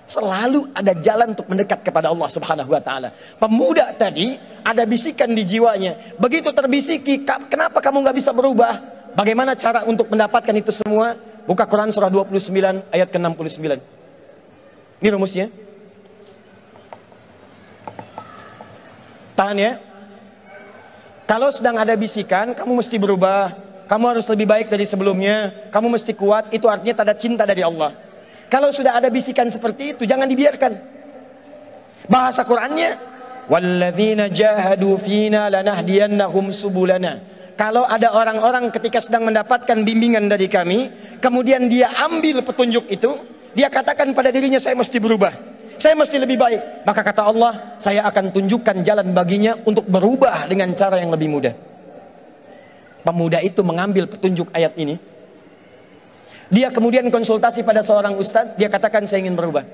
Selalu ada jalan untuk mendekat kepada Allah Subhanahu wa Ta'ala. Pemuda tadi ada bisikan di jiwanya. Begitu terbisiki, kenapa kamu nggak bisa berubah? Bagaimana cara untuk mendapatkan itu semua? Buka Quran surah 29 ayat ke-69. Ini rumusnya. Tahan ya. Kalau sedang ada bisikan, kamu mesti berubah, kamu harus lebih baik dari sebelumnya, kamu mesti kuat, itu artinya tanda cinta dari Allah. Kalau sudah ada bisikan seperti itu, jangan dibiarkan. Bahasa Qurannya, walladzina jahadu fina lanahdiyannahum subulana. Kalau ada orang-orang ketika sedang mendapatkan bimbingan dari kami, kemudian dia ambil petunjuk itu, dia katakan pada dirinya, saya mesti berubah, saya mesti lebih baik. Maka kata Allah, saya akan tunjukkan jalan baginya untuk berubah dengan cara yang lebih mudah. Pemuda itu mengambil petunjuk ayat ini, Dia kemudian konsultasi pada seorang ustadz, dia katakan saya ingin berubah.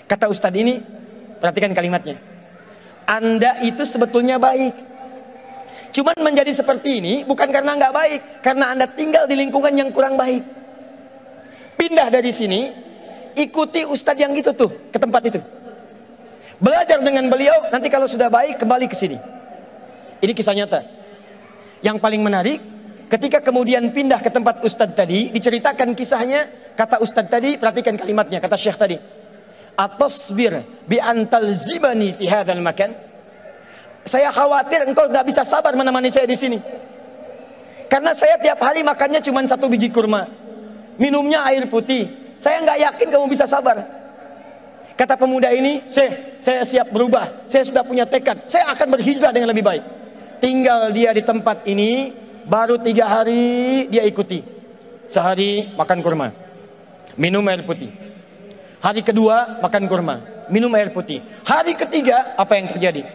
Kata ustadz ini, perhatikan kalimatnya, Anda itu sebetulnya baik, cuman menjadi seperti ini bukan karena nggak baik, karena Anda tinggal di lingkungan yang kurang baik. Pindah dari sini, ikuti ustadz yang itu tuh, ke tempat itu. Belajar dengan beliau, nanti kalau sudah baik kembali ke sini. Ini kisah nyata. Yang paling menarik, ketika kemudian pindah ke tempat ustadz tadi, diceritakan kisahnya, kata ustadz tadi, perhatikan kalimatnya, kata syekh tadi, atasbir bi antal zibani fi hadzal makan. Saya khawatir engkau nggak bisa sabar menemani saya di sini. Karena saya tiap hari makannya cuma 1 biji kurma, minumnya air putih. Saya nggak yakin kamu bisa sabar. Kata pemuda ini, saya siap berubah. Saya sudah punya tekad. Saya akan berhijrah dengan lebih baik. Tinggal dia di tempat ini, baru 3 hari dia ikuti. Sehari makan kurma, minum air putih. Hari kedua makan kurma, minum air putih. Hari ketiga, apa yang terjadi?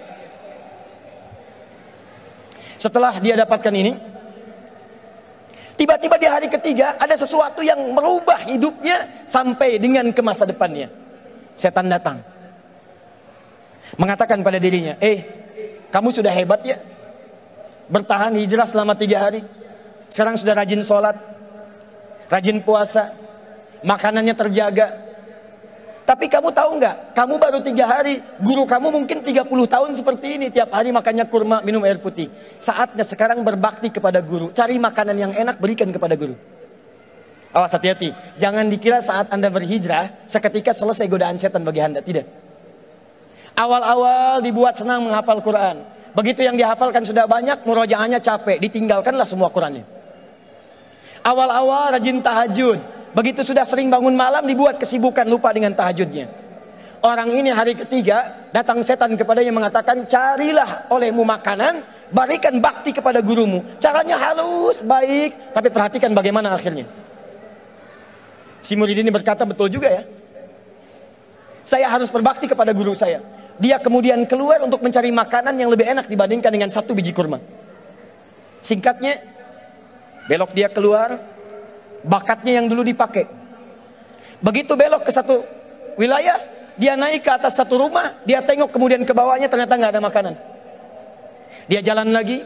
Setelah dia dapatkan ini, tiba-tiba di hari ketiga ada sesuatu yang merubah hidupnya sampai dengan ke masa depannya. Setan datang, mengatakan pada dirinya, kamu sudah hebat ya, bertahan hijrah selama 3 hari. Sekarang sudah rajin sholat, rajin puasa, makanannya terjaga. Tapi kamu tahu nggak, kamu baru 3 hari, guru kamu mungkin 30 tahun seperti ini, tiap hari makannya kurma, minum air putih. Saatnya sekarang berbakti kepada guru, cari makanan yang enak, berikan kepada guru. Awas, hati-hati, jangan dikira saat Anda berhijrah seketika selesai godaan setan bagi Anda. Tidak. Awal-awal dibuat senang menghafal Quran. Begitu yang dihafalkan sudah banyak, murojaahnya capek, ditinggalkanlah semua Qurannya. Awal-awal rajin tahajud. Begitu sudah sering bangun malam, dibuat kesibukan, lupa dengan tahajudnya. Orang ini hari ketiga datang setan kepadanya mengatakan, carilah olehmu makanan, berikan bakti kepada gurumu. Caranya halus, baik, tapi perhatikan bagaimana akhirnya. Si murid ini berkata, betul juga ya, saya harus berbakti kepada guru saya. Dia kemudian keluar untuk mencari makanan yang lebih enak dibandingkan dengan 1 biji kurma. Singkatnya, belok dia keluar, bakatnya yang dulu dipakai. Begitu belok ke satu wilayah, dia naik ke atas satu rumah, dia tengok kemudian ke bawahnya, ternyata nggak ada makanan. Dia jalan lagi.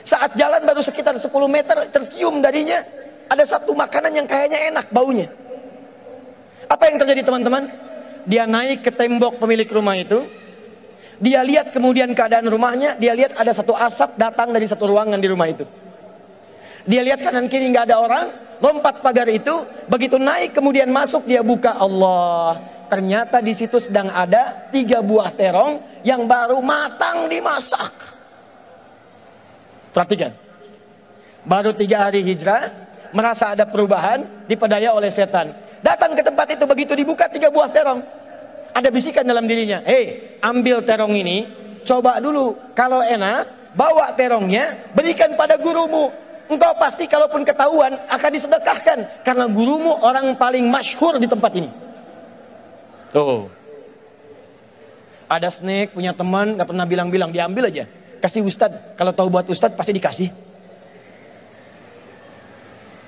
Saat jalan baru sekitar 10 meter, tercium darinya ada satu makanan yang kayaknya enak baunya. Apa yang terjadi teman-teman? Dia naik ke tembok pemilik rumah itu. Dia lihat kemudian keadaan rumahnya. Dia lihat ada satu asap datang dari satu ruangan di rumah itu. Dia lihat kanan kiri nggak ada orang. Lompat pagar itu. Begitu naik kemudian masuk, dia buka, Allah. Ternyata di situ sedang ada 3 buah terong yang baru matang dimasak. Perhatikan. Baru 3 hari hijrah, merasa ada perubahan, dipedaya oleh setan. Datang ke tempat itu, begitu dibuka 3 buah terong. Ada bisikan dalam dirinya, ambil terong ini, coba dulu, kalau enak, bawa terongnya, berikan pada gurumu. Engkau pasti kalaupun ketahuan, akan disedekahkan. Karena gurumu orang paling masyhur di tempat ini. Tuh. Ada snack, punya teman, gak pernah bilang-bilang, diambil aja. Kasih ustadz, kalau tahu buat ustadz pasti dikasih.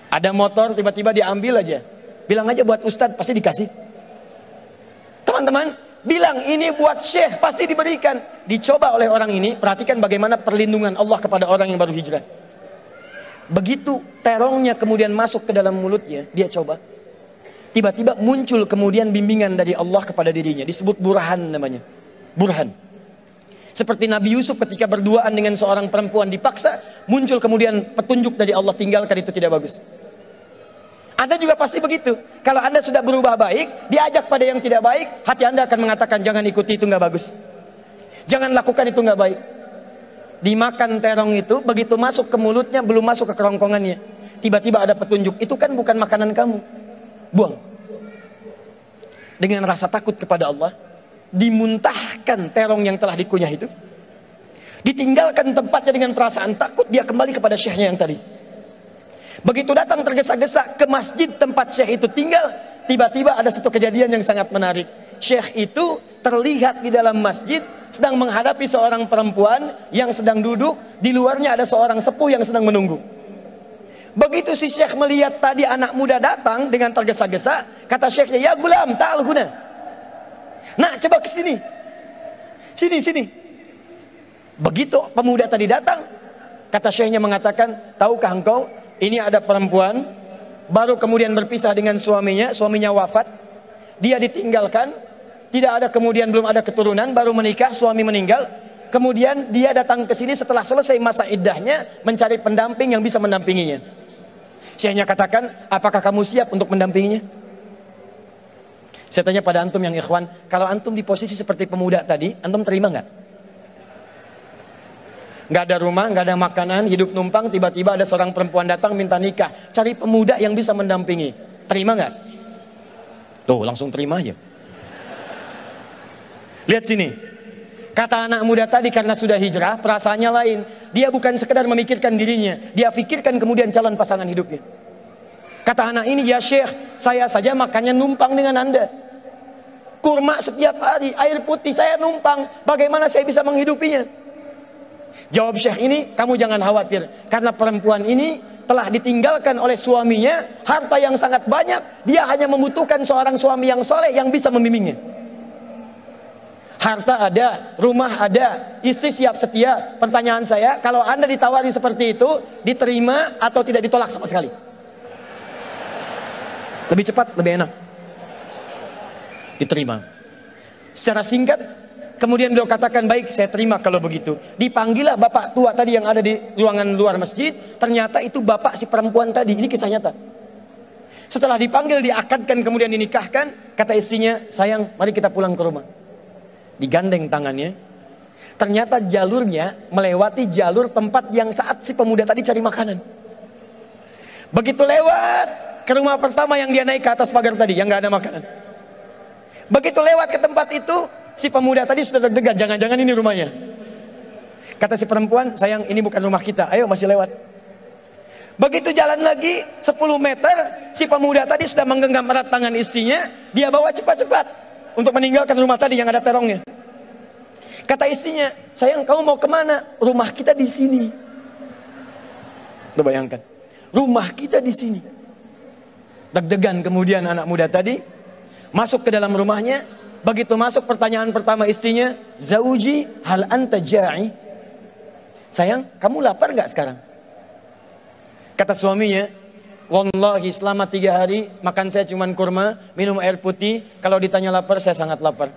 Ada motor, tiba-tiba diambil aja. Bilang aja buat ustadz, pasti dikasih. Teman-teman, bilang ini buat syekh, pasti diberikan. Dicoba oleh orang ini, perhatikan bagaimana perlindungan Allah kepada orang yang baru hijrah. Begitu terongnya kemudian masuk ke dalam mulutnya, dia coba. Tiba-tiba muncul kemudian bimbingan dari Allah kepada dirinya. Disebut burhan namanya. Burhan. Seperti Nabi Yusuf ketika berduaan dengan seorang perempuan dipaksa, muncul kemudian petunjuk dari Allah, tinggalkan itu tidak bagus. Anda juga pasti begitu. Kalau Anda sudah berubah baik, diajak pada yang tidak baik, hati Anda akan mengatakan jangan ikuti, itu nggak bagus. Jangan lakukan, itu nggak baik. Dimakan terong itu, begitu masuk ke mulutnya, belum masuk ke kerongkongannya, tiba-tiba ada petunjuk, itu kan bukan makanan kamu, buang. Dengan rasa takut kepada Allah, dimuntahkan terong yang telah dikunyah itu, ditinggalkan tempatnya dengan perasaan takut, dia kembali kepada syekhnya yang tadi. Begitu datang tergesa-gesa ke masjid tempat syekh itu tinggal, tiba-tiba ada satu kejadian yang sangat menarik. Syekh itu terlihat di dalam masjid sedang menghadapi seorang perempuan yang sedang duduk, di luarnya ada seorang sepuh yang sedang menunggu. Begitu si Syekh melihat tadi anak muda datang dengan tergesa-gesa, kata Syekhnya, "Ya gulam, ta'al huna." Nah, coba ke sini. Sini. Begitu pemuda tadi datang, kata Syekhnya mengatakan, "Tahukah engkau, ini ada perempuan baru kemudian berpisah dengan suaminya wafat, dia ditinggalkan, tidak ada, kemudian belum ada keturunan, baru menikah, suami meninggal. Kemudian dia datang ke sini setelah selesai masa iddahnya mencari pendamping yang bisa mendampinginya." Syekhnya katakan, "Apakah kamu siap untuk mendampinginya?" Saya tanya pada antum yang ikhwan, kalau antum di posisi seperti pemuda tadi, antum terima nggak? Nggak ada rumah, nggak ada makanan, hidup numpang, tiba-tiba ada seorang perempuan datang minta nikah, cari pemuda yang bisa mendampingi, terima nggak? Tuh, langsung terima aja. Lihat sini. Kata anak muda tadi, karena sudah hijrah, perasaannya lain. Dia bukan sekedar memikirkan dirinya, dia pikirkan kemudian calon pasangan hidupnya. Kata anak ini, "Ya Syekh, saya saja makannya numpang dengan Anda. Kurma setiap hari, air putih saya numpang. Bagaimana saya bisa menghidupinya?" Jawab Syekh ini, "Kamu jangan khawatir, karena perempuan ini telah ditinggalkan oleh suaminya, harta yang sangat banyak. Dia hanya membutuhkan seorang suami yang soleh yang bisa membimbingnya. Harta ada, rumah ada, istri siap setia. Pertanyaan saya, kalau Anda ditawari seperti itu, diterima atau tidak ditolak sama sekali? Lebih cepat, lebih enak. Diterima. Secara singkat, kemudian beliau katakan, "Baik, saya terima kalau begitu." Dipanggillah bapak tua tadi yang ada di ruangan luar masjid. Ternyata itu bapak si perempuan tadi. Ini kisah nyata. Setelah dipanggil, diakadkan, kemudian dinikahkan, kata istrinya, "Sayang, mari kita pulang ke rumah." Digandeng tangannya. Ternyata jalurnya melewati jalur tempat yang saat si pemuda tadi cari makanan. Begitu lewat ke rumah pertama yang dia naik ke atas pagar tadi, yang nggak ada makanan. Begitu lewat ke tempat itu, si pemuda tadi sudah deg-degan, jangan-jangan ini rumahnya. Kata si perempuan, "Sayang, ini bukan rumah kita, ayo masih lewat." Begitu jalan lagi 10 meter, si pemuda tadi sudah menggenggam erat tangan istrinya, dia bawa cepat-cepat untuk meninggalkan rumah tadi yang ada terongnya. Kata istrinya, "Sayang, kamu mau kemana?" "Rumah kita di sini." Tuh bayangkan, rumah kita di sini. Deg-degan kemudian anak muda tadi masuk ke dalam rumahnya. Begitu masuk, pertanyaan pertama istrinya, "Zauji, hal anta ja'i?" "Sayang, kamu lapar nggak sekarang?" Kata suaminya, "Wallahi selama 3 hari makan saya cuma kurma, minum air putih. Kalau ditanya lapar, saya sangat lapar."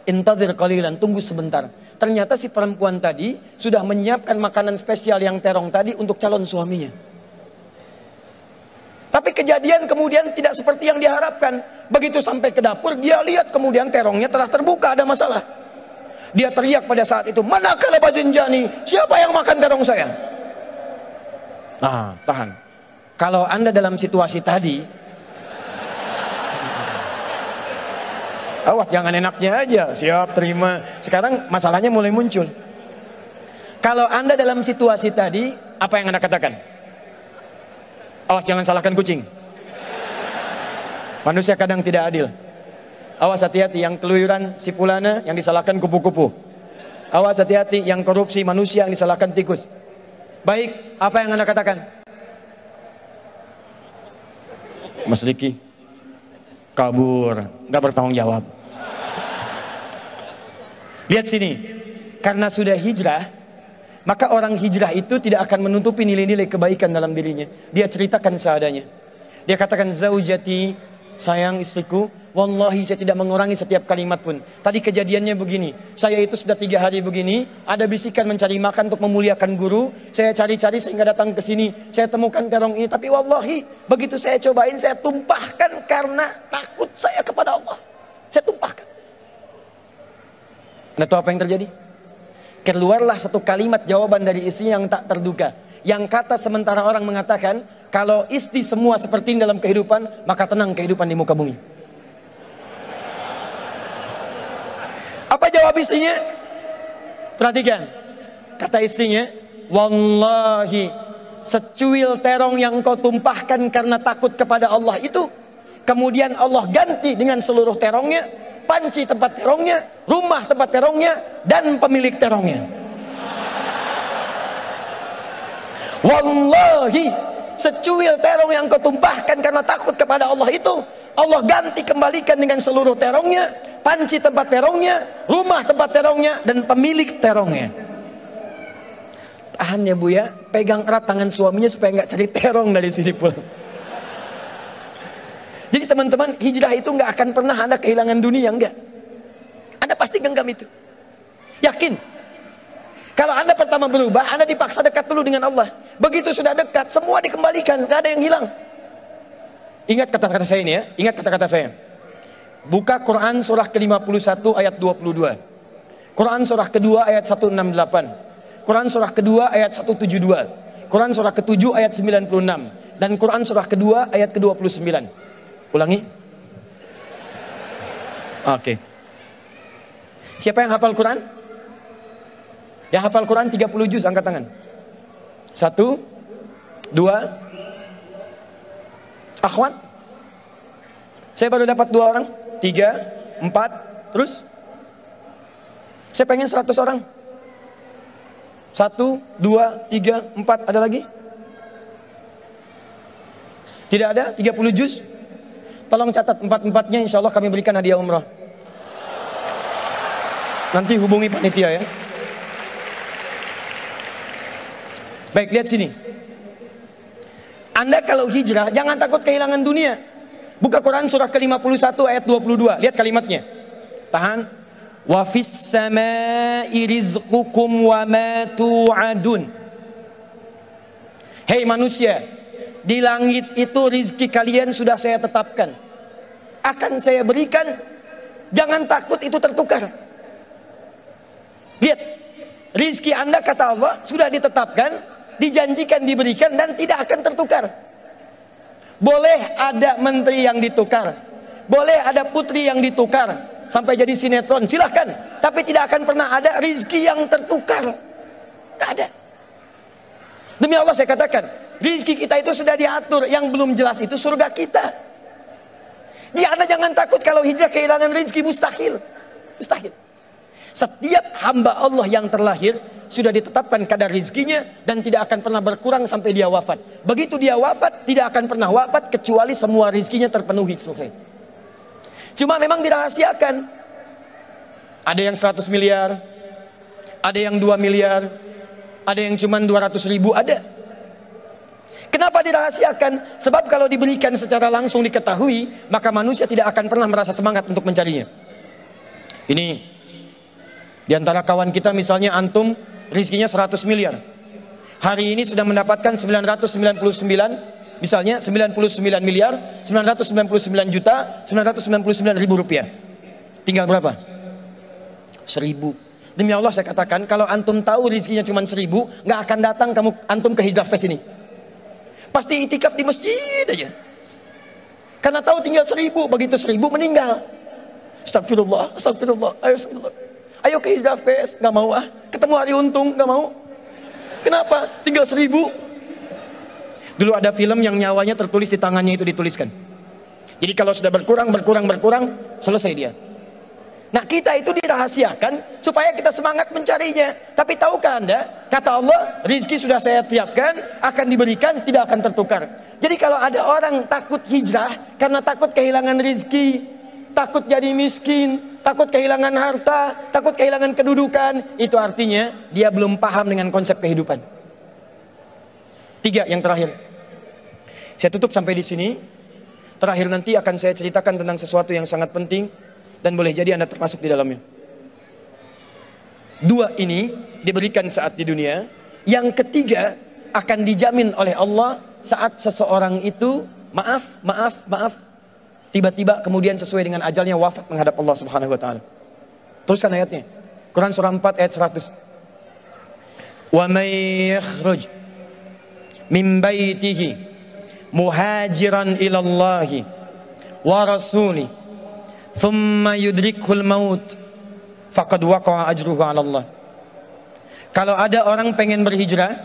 "Intadhir qalilan, tunggu sebentar." Ternyata si perempuan tadi sudah menyiapkan makanan spesial yang terong tadi untuk calon suaminya. Tapi kejadian kemudian tidak seperti yang diharapkan. Begitu sampai ke dapur, dia lihat kemudian terongnya telah terbuka, ada masalah. Dia teriak pada saat itu, "Manakala bazinjani? Siapa yang makan terong saya?" Nah, tahan. Kalau Anda dalam situasi tadi, awas jangan enaknya aja, siap terima. Sekarang masalahnya mulai muncul. Kalau Anda dalam situasi tadi, apa yang Anda katakan? Awas jangan salahkan kucing. Manusia kadang tidak adil. Awas hati-hati, yang keluyuran si fulana yang disalahkan kupu-kupu. Awas hati-hati, yang korupsi manusia yang disalahkan tikus. Baik, apa yang Anda katakan? Mas Riki kabur, nggak bertanggung jawab. Lihat sini, karena sudah hijrah, maka orang hijrah itu tidak akan menutupi nilai-nilai kebaikan dalam dirinya. Dia ceritakan seadanya. Dia katakan, "Zaujati, sayang istriku, wallahi saya tidak mengurangi setiap kalimat pun. Tadi kejadiannya begini, saya itu sudah 3 hari begini, ada bisikan mencari makan untuk memuliakan guru, saya cari-cari sehingga datang ke sini, saya temukan terong ini, tapi wallahi begitu saya cobain, saya tumpahkan karena takut saya kepada Allah. Saya tumpahkan." Anda tahu apa yang terjadi? Keluarlah satu kalimat jawaban dari istri yang tak terduga. Yang kata sementara orang mengatakan, kalau istri semua seperti ini dalam kehidupan, maka tenang kehidupan di muka bumi. Apa jawab istrinya? Perhatikan. Kata istrinya, "Wallahi, secuil terong yang kau tumpahkan karena takut kepada Allah itu, kemudian Allah ganti dengan seluruh terongnya, panci tempat terongnya, rumah tempat terongnya, dan pemilik terongnya. Wallahi, secuil terong yang kau tumpahkan karena takut kepada Allah itu, Allah ganti kembalikan dengan seluruh terongnya, panci tempat terongnya, rumah tempat terongnya, dan pemilik terongnya. Tahan ya Bu ya, pegang erat tangan suaminya supaya nggak cari terong dari sini pulang. Jadi teman-teman, hijrah itu nggak akan pernah Anda kehilangan dunia, enggak. Anda pasti genggam itu. Yakin. Kalau Anda pertama berubah, Anda dipaksa dekat dulu dengan Allah. Begitu sudah dekat, semua dikembalikan, nggak ada yang hilang. Ingat kata-kata saya ini ya, ingat kata-kata saya. Buka Quran surah ke-51 ayat 22. Quran surah kedua ayat 168. Quran surah kedua ayat 172. Quran surah ke-7 ayat 96. Dan Quran surah kedua ayat ke-29. Ulangi. Oke. Siapa yang hafal Quran? Yang hafal Quran 30 juz, angkat tangan. 1, 2. Akhwat, saya baru dapat 2 orang, 3, 4, terus saya pengen 100 orang. 1, 2, 3, 4, ada lagi? Tidak ada? 30 juz? Tolong catat 4-4-nya, insya Allah kami berikan hadiah umrah. Nanti hubungi panitia ya. Baik, lihat sini. Anda kalau hijrah, jangan takut kehilangan dunia. Buka Quran surah ke-51 ayat 22. Lihat kalimatnya. Tahan. Wa fis samaa'i rizqukum wa ma tu'adun. Hei manusia, di langit itu rizki kalian sudah saya tetapkan. Akan saya berikan. Jangan takut itu tertukar. Lihat. Rizki Anda kata Allah sudah ditetapkan, dijanjikan diberikan, dan tidak akan tertukar. Boleh ada menteri yang ditukar, boleh ada putri yang ditukar sampai jadi sinetron, silahkan. Tapi tidak akan pernah ada rizki yang tertukar. Tidak ada. Demi Allah saya katakan, rizki kita itu sudah diatur. Yang belum jelas itu surga kita. Jadi Anda jangan takut kalau hijrah kehilangan rizki, mustahil. Mustahil. Setiap hamba Allah yang terlahir sudah ditetapkan kadar rizkinya dan tidak akan pernah berkurang sampai dia wafat. Begitu dia wafat, tidak akan pernah wafat kecuali semua rizkinya terpenuhi, selesai. Cuma memang dirahasiakan. Ada yang 100 miliar, ada yang 2 miliar, ada yang cuma 200 ribu, ada. Kenapa dirahasiakan? Sebab kalau diberikan secara langsung diketahui, maka manusia tidak akan pernah merasa semangat untuk mencarinya. Ini di antara kawan kita misalnya antum rizkinya 100 miliar. Hari ini sudah mendapatkan 999, misalnya 99 miliar, 999 juta, 999 ribu rupiah. Tinggal berapa? 1000. Demi Allah saya katakan, kalau antum tahu rizkinya cuma 1000, nggak akan datang antum ke Hijrah Fest ini. Pasti itikaf di masjid aja. Karena tahu tinggal 1000, begitu 1000 meninggal. Astagfirullah, astagfirullah, ayo astagfirullah. Ayo ke Hijrah Fest, nggak mau ah. Ketemu Hari Untung, nggak mau. Kenapa? Tinggal 1000. Dulu ada film yang nyawanya tertulis di tangannya itu dituliskan. Jadi kalau sudah berkurang, selesai dia. Nah kita itu dirahasiakan supaya kita semangat mencarinya. Tapi tahukah Anda, kata Allah, rizki sudah saya tiapkan, akan diberikan, tidak akan tertukar. Jadi kalau ada orang takut hijrah karena takut kehilangan rizki, takut jadi miskin, takut kehilangan harta, takut kehilangan kedudukan, itu artinya dia belum paham dengan konsep kehidupan. 3 yang terakhir. Saya tutup sampai di sini. Terakhir nanti akan saya ceritakan tentang sesuatu yang sangat penting dan boleh jadi Anda termasuk di dalamnya. 2 ini diberikan saat di dunia. Yang ketiga akan dijamin oleh Allah saat seseorang itu maaf tiba-tiba kemudian sesuai dengan ajalnya wafat menghadap Allah Subhanahu wa taala. Teruskan ayatnya. Quran surah 4 ayat 100. Wa may yakhruj min baitihi muhajiran ila Allah wa rasuli thumma yudrikul maut faqad waqa'a ajruhu 'ala Allah. Kalau ada orang pengen berhijrah,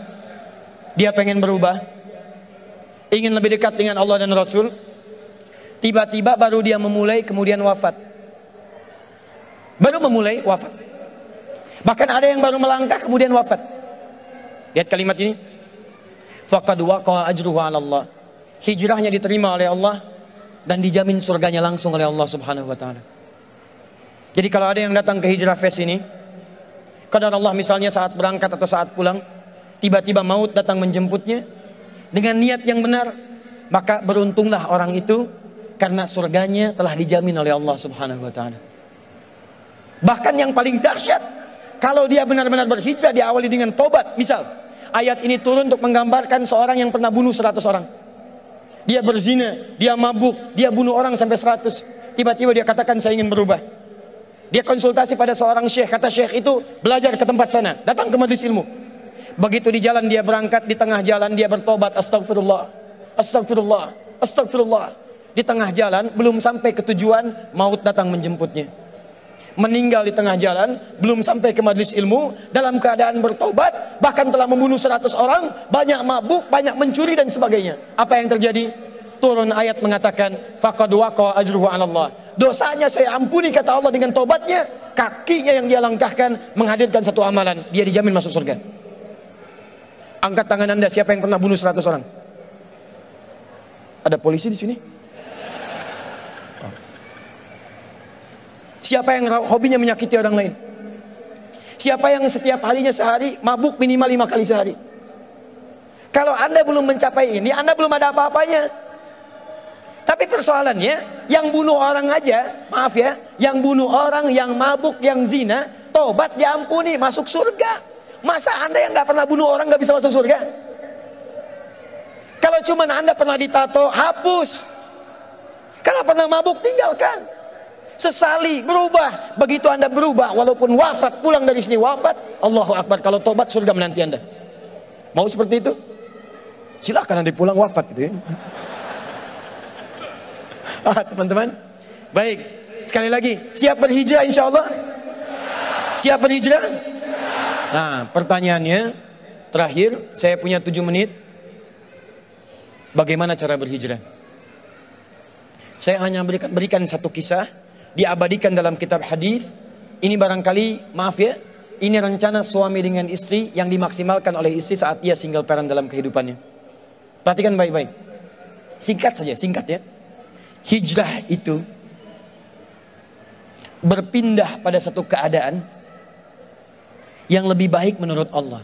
dia pengen berubah, ingin lebih dekat dengan Allah dan Rasul, tiba-tiba baru dia memulai kemudian wafat. Baru memulai wafat. Bahkan ada yang baru melangkah kemudian wafat. Lihat kalimat ini. faqad waqa'a ajruhu 'ala Allah. Hijrahnya diterima oleh Allah dan dijamin surganya langsung oleh Allah Subhanahu wa taala. Jadi kalau ada yang datang ke Hijrah Fest ini, kadang Allah misalnya saat berangkat atau saat pulang, tiba-tiba maut datang menjemputnya dengan niat yang benar, maka beruntunglah orang itu karena surganya telah dijamin oleh Allah Subhanahu wa taala. Bahkan yang paling dahsyat, kalau dia benar-benar berhijrah diawali dengan tobat. Misal, ayat ini turun untuk menggambarkan seorang yang pernah bunuh 100 orang. Dia berzina, dia mabuk, dia bunuh orang sampai 100. Tiba-tiba dia katakan saya ingin berubah. Dia konsultasi pada seorang syekh, kata syekh itu belajar ke tempat sana, datang ke majelis ilmu. Begitu di jalan dia berangkat, di tengah jalan dia bertobat, astagfirullah, astagfirullah, astagfirullah. Di tengah jalan, belum sampai ke tujuan, maut datang menjemputnya. Meninggal di tengah jalan, belum sampai ke majelis ilmu, dalam keadaan bertobat, bahkan telah membunuh 100 orang, banyak mabuk, banyak mencuri dan sebagainya. Apa yang terjadi? Turun ayat mengatakan, faqad waqa'a ajruhu 'ala Allah. Dosanya saya ampuni kata Allah dengan tobatnya, kakinya yang dia langkahkan menghadirkan satu amalan, dia dijamin masuk surga. Angkat tangan Anda, siapa yang pernah bunuh 100 orang? Ada polisi di sini? Siapa yang hobinya menyakiti orang lain? Siapa yang setiap harinya sehari mabuk minimal 5 kali sehari? Kalau Anda belum mencapai ini, Anda belum ada apa-apanya. Tapi persoalannya, yang bunuh orang aja, maaf ya, yang bunuh orang, yang mabuk, yang zina, tobat diampuni, masuk surga. Masa Anda yang gak pernah bunuh orang gak bisa masuk surga? Kalau cuma Anda pernah ditato, hapus. Kalau pernah mabuk, tinggalkan. Sesali, berubah. Begitu Anda berubah, walaupun wafat, pulang dari sini wafat, Allahu Akbar, kalau tobat surga menanti Anda. Mau seperti itu? Silahkan nanti pulang wafat gitu ya. Teman-teman, baik, sekali lagi, siap berhijrah insya Allah? Siap berhijrah? Nah, pertanyaannya terakhir, saya punya 7 menit. Bagaimana cara berhijrah? Saya hanya berikan satu kisah, diabadikan dalam kitab hadis. Ini barangkali, maaf ya, ini rencana suami dengan istri yang dimaksimalkan oleh istri saat ia single parent dalam kehidupannya. Perhatikan baik-baik. Singkat saja, singkat ya. Hijrah itu berpindah pada satu keadaan yang lebih baik menurut Allah.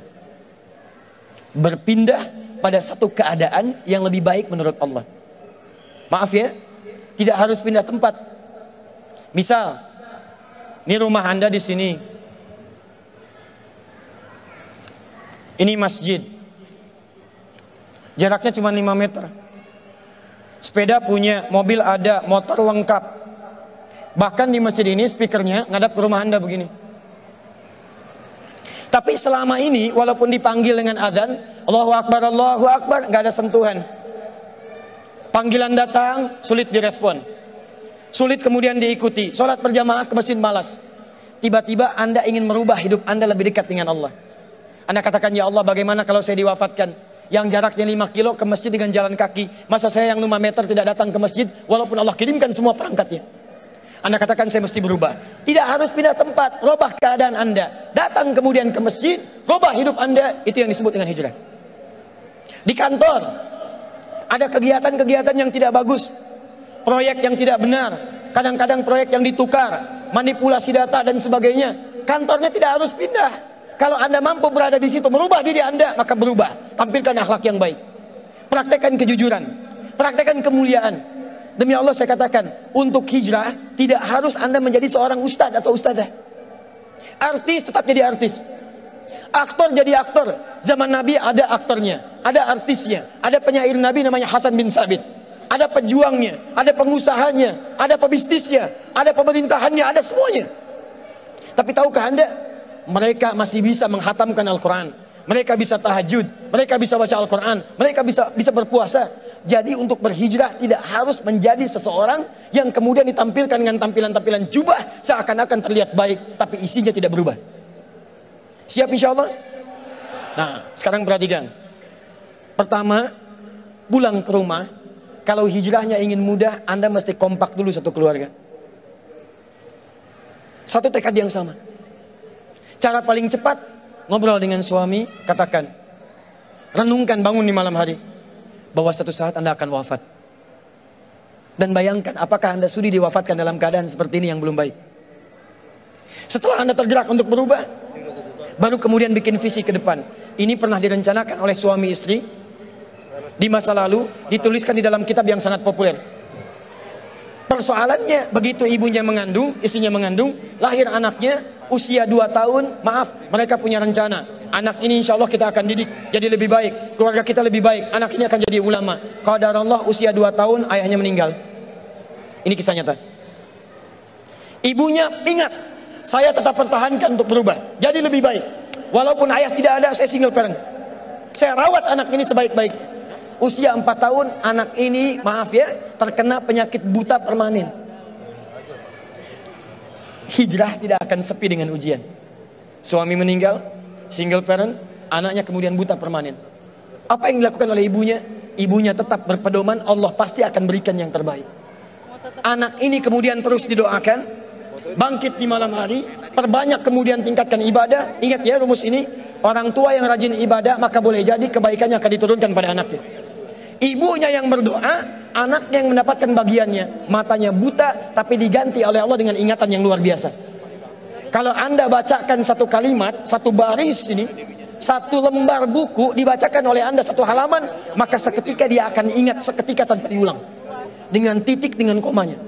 Berpindah pada satu keadaan yang lebih baik menurut Allah. Maaf ya, tidak harus pindah tempat. Misal, ini rumah Anda di sini. Ini masjid. Jaraknya cuma 5 meter. Sepeda punya, mobil ada, motor lengkap. Bahkan di masjid ini speakernya ngadap ke rumah Anda begini. Tapi selama ini walaupun dipanggil dengan adzan, Allahu Akbar, nggak ada sentuhan. Panggilan datang, sulit direspon. Sulit kemudian diikuti. Sholat berjamaah ke masjid malas. Tiba-tiba Anda ingin merubah hidup Anda lebih dekat dengan Allah. Anda katakan, ya Allah, bagaimana kalau saya diwafatkan? Yang jaraknya 5 kilo ke masjid dengan jalan kaki. Masa saya yang 5 meter tidak datang ke masjid walaupun Allah kirimkan semua perangkatnya? Anda katakan saya mesti berubah. Tidak harus pindah tempat, robah keadaan Anda. Datang kemudian ke masjid, robah hidup Anda. Itu yang disebut dengan hijrah. Di kantor ada kegiatan-kegiatan yang tidak bagus, proyek yang tidak benar, kadang-kadang proyek yang ditukar, manipulasi data dan sebagainya. Kantornya tidak harus pindah. Kalau Anda mampu berada di situ, merubah diri Anda, maka berubah. Tampilkan akhlak yang baik. Praktekkan kejujuran. Praktekkan kemuliaan. Demi Allah saya katakan, untuk hijrah tidak harus Anda menjadi seorang ustadz atau ustadzah. Artis tetap jadi artis. Aktor jadi aktor. Zaman Nabi ada aktornya, ada artisnya, ada penyair Nabi namanya Hasan bin Sabit. Ada pejuangnya, ada pengusahanya, ada pebisnisnya, ada pemerintahannya, ada semuanya. Tapi tahukah Anda, mereka masih bisa menghatamkan Al-Quran, mereka bisa tahajud, mereka bisa baca Al-Quran, mereka bisa berpuasa. Jadi untuk berhijrah tidak harus menjadi seseorang yang kemudian ditampilkan dengan tampilan-tampilan jubah seakan-akan terlihat baik, tapi isinya tidak berubah. Siap insya Allah? Nah, sekarang perhatikan. Pertama, pulang ke rumah. Kalau hijrahnya ingin mudah, Anda mesti kompak dulu satu keluarga. Satu tekad yang sama. Cara paling cepat, ngobrol dengan suami, katakan, renungkan, bangun di malam hari, bahwa satu saat Anda akan wafat. Dan bayangkan, apakah Anda sudi diwafatkan dalam keadaan seperti ini yang belum baik? Setelah Anda tergerak untuk berubah, baru kemudian bikin visi ke depan. Ini pernah direncanakan oleh suami istri di masa lalu, dituliskan di dalam kitab yang sangat populer. Persoalannya, begitu ibunya mengandung, istrinya mengandung, lahir anaknya, usia 2 tahun, maaf, mereka punya rencana. Anak ini insya Allah kita akan didik jadi lebih baik, keluarga kita lebih baik, anak ini akan jadi ulama. Qadarullah usia 2 tahun, ayahnya meninggal. Ini kisah nyata. Ibunya ingat, saya tetap pertahankan untuk berubah, jadi lebih baik. Walaupun ayah tidak ada, saya single parent. Saya rawat anak ini sebaik-baik. Usia 4 tahun, anak ini, maaf ya, terkena penyakit buta permanen. Hijrah tidak akan sepi dengan ujian. Suami meninggal, single parent, anaknya kemudian buta permanen. Apa yang dilakukan oleh ibunya? Ibunya tetap berpedoman, Allah pasti akan berikan yang terbaik. Anak ini kemudian terus didoakan, bangkit di malam hari, perbanyak kemudian tingkatkan ibadah. Ingat ya rumus ini, orang tua yang rajin ibadah maka boleh jadi kebaikannya akan diturunkan pada anaknya. Ibunya yang berdoa, anaknya yang mendapatkan bagiannya. Matanya buta tapi diganti oleh Allah dengan ingatan yang luar biasa. Kalau Anda bacakan satu kalimat, satu baris ini, satu lembar buku dibacakan oleh Anda satu halaman, maka seketika dia akan ingat seketika tanpa diulang, dengan titik, dengan komanya.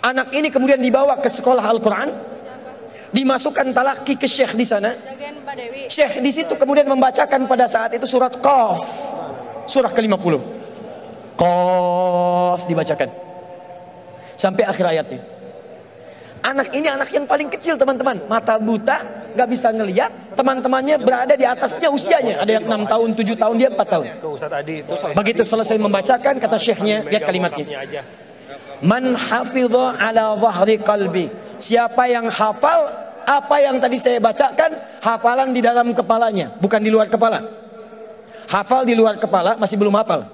Anak ini kemudian dibawa ke sekolah Al-Quran, dimasukkan talaki ke syekh di sana. Syekh di situ kemudian membacakan pada saat itu surat Qaf, surah ke-50. Qaf dibacakan sampai akhir ayatnya. Anak ini anak yang paling kecil teman-teman, mata buta, nggak bisa ngelihat. Teman-temannya berada di atasnya usianya, ada yang 6 tahun, 7 tahun, dia 4 tahun. Begitu selesai membacakan, kata syekhnya, lihat kalimatnya. Man hafidha ala zahri qalbi. Siapa yang hafal apa yang tadi saya bacakan, hafalan di dalam kepalanya, bukan di luar kepala. Hafal di luar kepala masih belum hafal.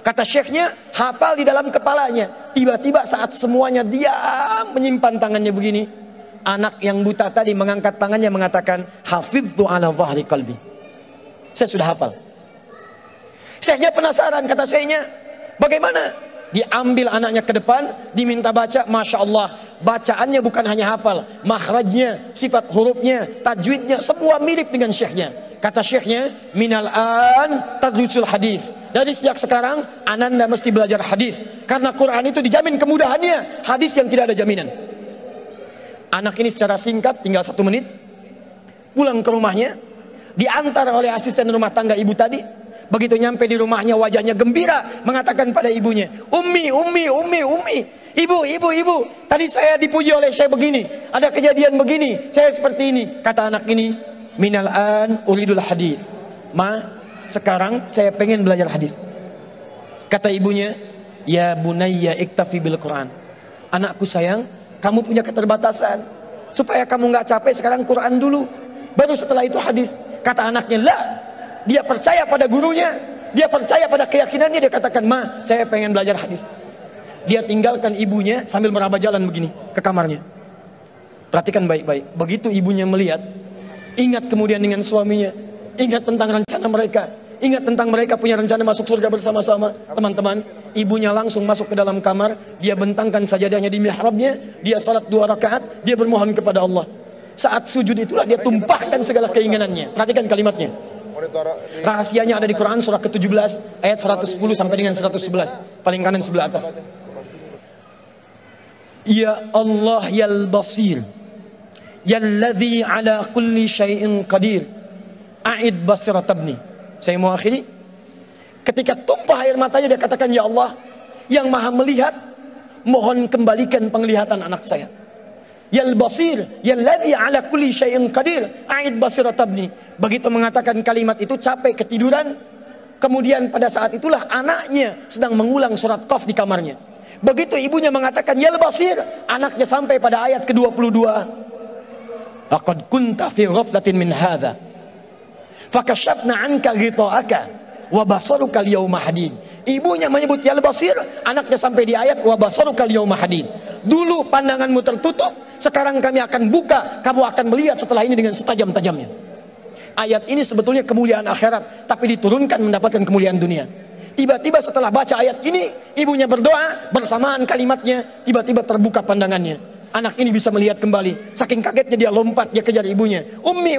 Kata syekhnya, hafal di dalam kepalanya. Tiba-tiba saat semuanya diam menyimpan tangannya begini, anak yang buta tadi mengangkat tangannya mengatakan, hafidhu ala zahri qalbi. Saya sudah hafal. Syekhnya penasaran, kata syekhnya, bagaimana? Diambil anaknya ke depan, diminta baca, Masya Allah, bacaannya bukan hanya hafal, makhrajnya, sifat hurufnya, tajwidnya, semua mirip dengan syekhnya. Kata syekhnya, minal an tadrusul hadis. Dari sejak sekarang, ananda mesti belajar hadis, karena Quran itu dijamin kemudahannya, hadis yang tidak ada jaminan. Anak ini secara singkat, tinggal 1 menit, pulang ke rumahnya, diantar oleh asisten rumah tangga ibu tadi. Begitu nyampe di rumahnya, wajahnya gembira, mengatakan pada ibunya, Ummi, ibu, tadi saya dipuji oleh saya begini, ada kejadian begini, saya seperti ini. Kata anak ini, minal an uridul hadis. Ma, sekarang saya pengen belajar hadis. Kata ibunya, ya bunayya iktafi bil Quran. Anakku sayang, kamu punya keterbatasan, supaya kamu nggak capek sekarang Quran dulu, baru setelah itu hadis. Kata anaknya, lah, dia percaya pada gurunya, dia percaya pada keyakinannya, dia katakan, ma, saya pengen belajar hadis. Dia tinggalkan ibunya sambil meraba jalan begini ke kamarnya. Perhatikan baik-baik. Begitu ibunya melihat, ingat kemudian dengan suaminya, ingat tentang rencana mereka, ingat tentang mereka punya rencana masuk surga bersama-sama. Teman-teman, ibunya langsung masuk ke dalam kamar, dia bentangkan sajadahnya di mihrabnya, dia salat 2 rakaat, dia bermohon kepada Allah. Saat sujud itulah dia tumpahkan segala keinginannya. Perhatikan kalimatnya. Rahasianya ada di Quran surah ke-17 ayat 110 sampai dengan 111, paling kanan sebelah atas. Ya Allah yal basir, yalladzi ala kulli syai'in qadir, a'id basirat ibni. Saya mau akhiri. Ketika tumpah air matanya dia katakan, ya Allah yang maha melihat, mohon kembalikan penglihatan anak saya. Yal basir, yalladzi ala kulli syai'in qadir, a'id basirat ibni. Begitu mengatakan kalimat itu, capek ketiduran. Kemudian pada saat itulah anaknya sedang mengulang surat Qaf di kamarnya. Begitu ibunya mengatakan yal basir, anaknya sampai pada ayat ke-22. Laqad kunta fi ghaflatin min hadza fakashafna 'anka ghita'aka wa basaruka al-yawma hadid. Ibunya menyebut yal basir, anaknya sampai di ayat wa basaruka al-yawma hadid. Dulu pandanganmu tertutup, sekarang kami akan buka, kamu akan melihat setelah ini dengan setajam-tajamnya. Ayat ini sebetulnya kemuliaan akhirat, tapi diturunkan mendapatkan kemuliaan dunia. Tiba-tiba setelah baca ayat ini, ibunya berdoa, bersamaan kalimatnya, tiba-tiba terbuka pandangannya. Anak ini bisa melihat kembali. Saking kagetnya dia lompat, dia kejar ibunya. Ummi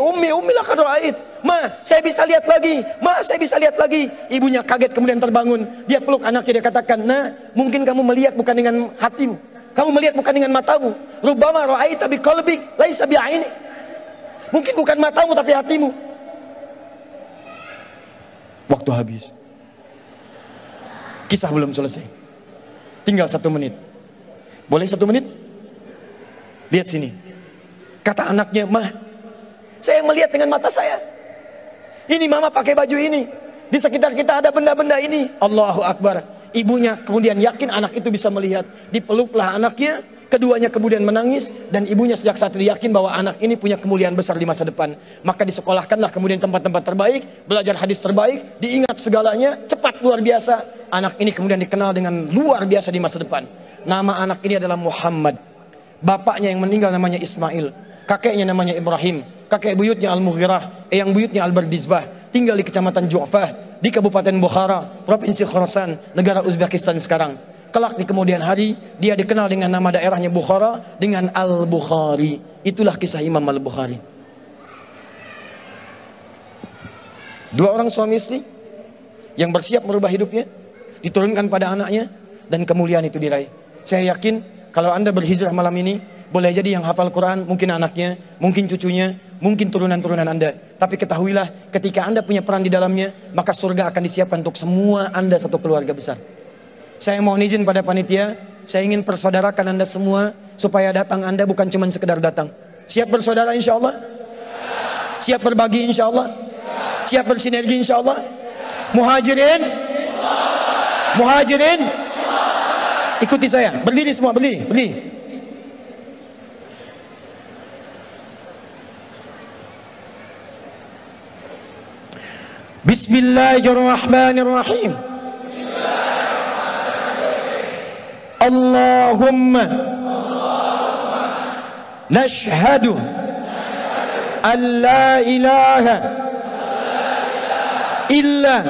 laqad ra'ait. Ma, saya bisa lihat lagi. Ma, saya bisa lihat lagi. Ibunya kaget kemudian terbangun. Dia peluk anaknya, dia katakan, "Nah, mungkin kamu melihat bukan dengan hatimu. Kamu melihat bukan dengan matamu. Rubbama ra'aita biqalbik, laisa bi'ainik." Mungkin bukan matamu tapi hatimu. Waktu habis. Kisah belum selesai. Tinggal 1 menit. Boleh 1 menit? Lihat sini. Kata anaknya, "Mah, saya melihat dengan mata saya. Ini mama pakai baju ini. Di sekitar kita ada benda-benda ini." Allahu Akbar. Ibunya kemudian yakin anak itu bisa melihat. Dipeluklah anaknya. Keduanya kemudian menangis. Dan ibunya sejak saat itu yakin bahwa anak ini punya kemuliaan besar di masa depan. Maka disekolahkanlah kemudian tempat-tempat terbaik. Belajar hadis terbaik. Diingat segalanya. Cepat luar biasa. Anak ini kemudian dikenal dengan luar biasa di masa depan. Nama anak ini adalah Muhammad. Bapaknya yang meninggal namanya Ismail, kakeknya namanya Ibrahim, kakek buyutnya Al-Mughirah, eyang buyutnya Al-Bardizbah, tinggal di kecamatan Ju'fah, di Kabupaten Bukhara, Provinsi Khorasan, negara Uzbekistan sekarang. Kelak di kemudian hari, dia dikenal dengan nama daerahnya Bukhara, dengan Al-Bukhari. Itulah kisah Imam Al-Bukhari. 2 orang suami istri, yang bersiap merubah hidupnya, diturunkan pada anaknya, dan kemuliaan itu diraih. Saya yakin, kalau Anda berhijrah malam ini, boleh jadi yang hafal Quran, mungkin anaknya, mungkin cucunya, mungkin turunan-turunan Anda. Tapi ketahuilah, ketika Anda punya peran di dalamnya, maka surga akan disiapkan untuk semua Anda satu keluarga besar. Saya mohon izin pada panitia, saya ingin persaudarakan Anda semua, supaya datang Anda bukan cuma sekedar datang. Siap bersaudara insya Allah? Siap berbagi insya Allah? Siap bersinergi insya Allah? Muhajirin? Muhajirin? Ikuti saya, berdiri semua, berdiri. Bismillahirrahmanirrahim. Allahumma nashhadu an la ilaha illa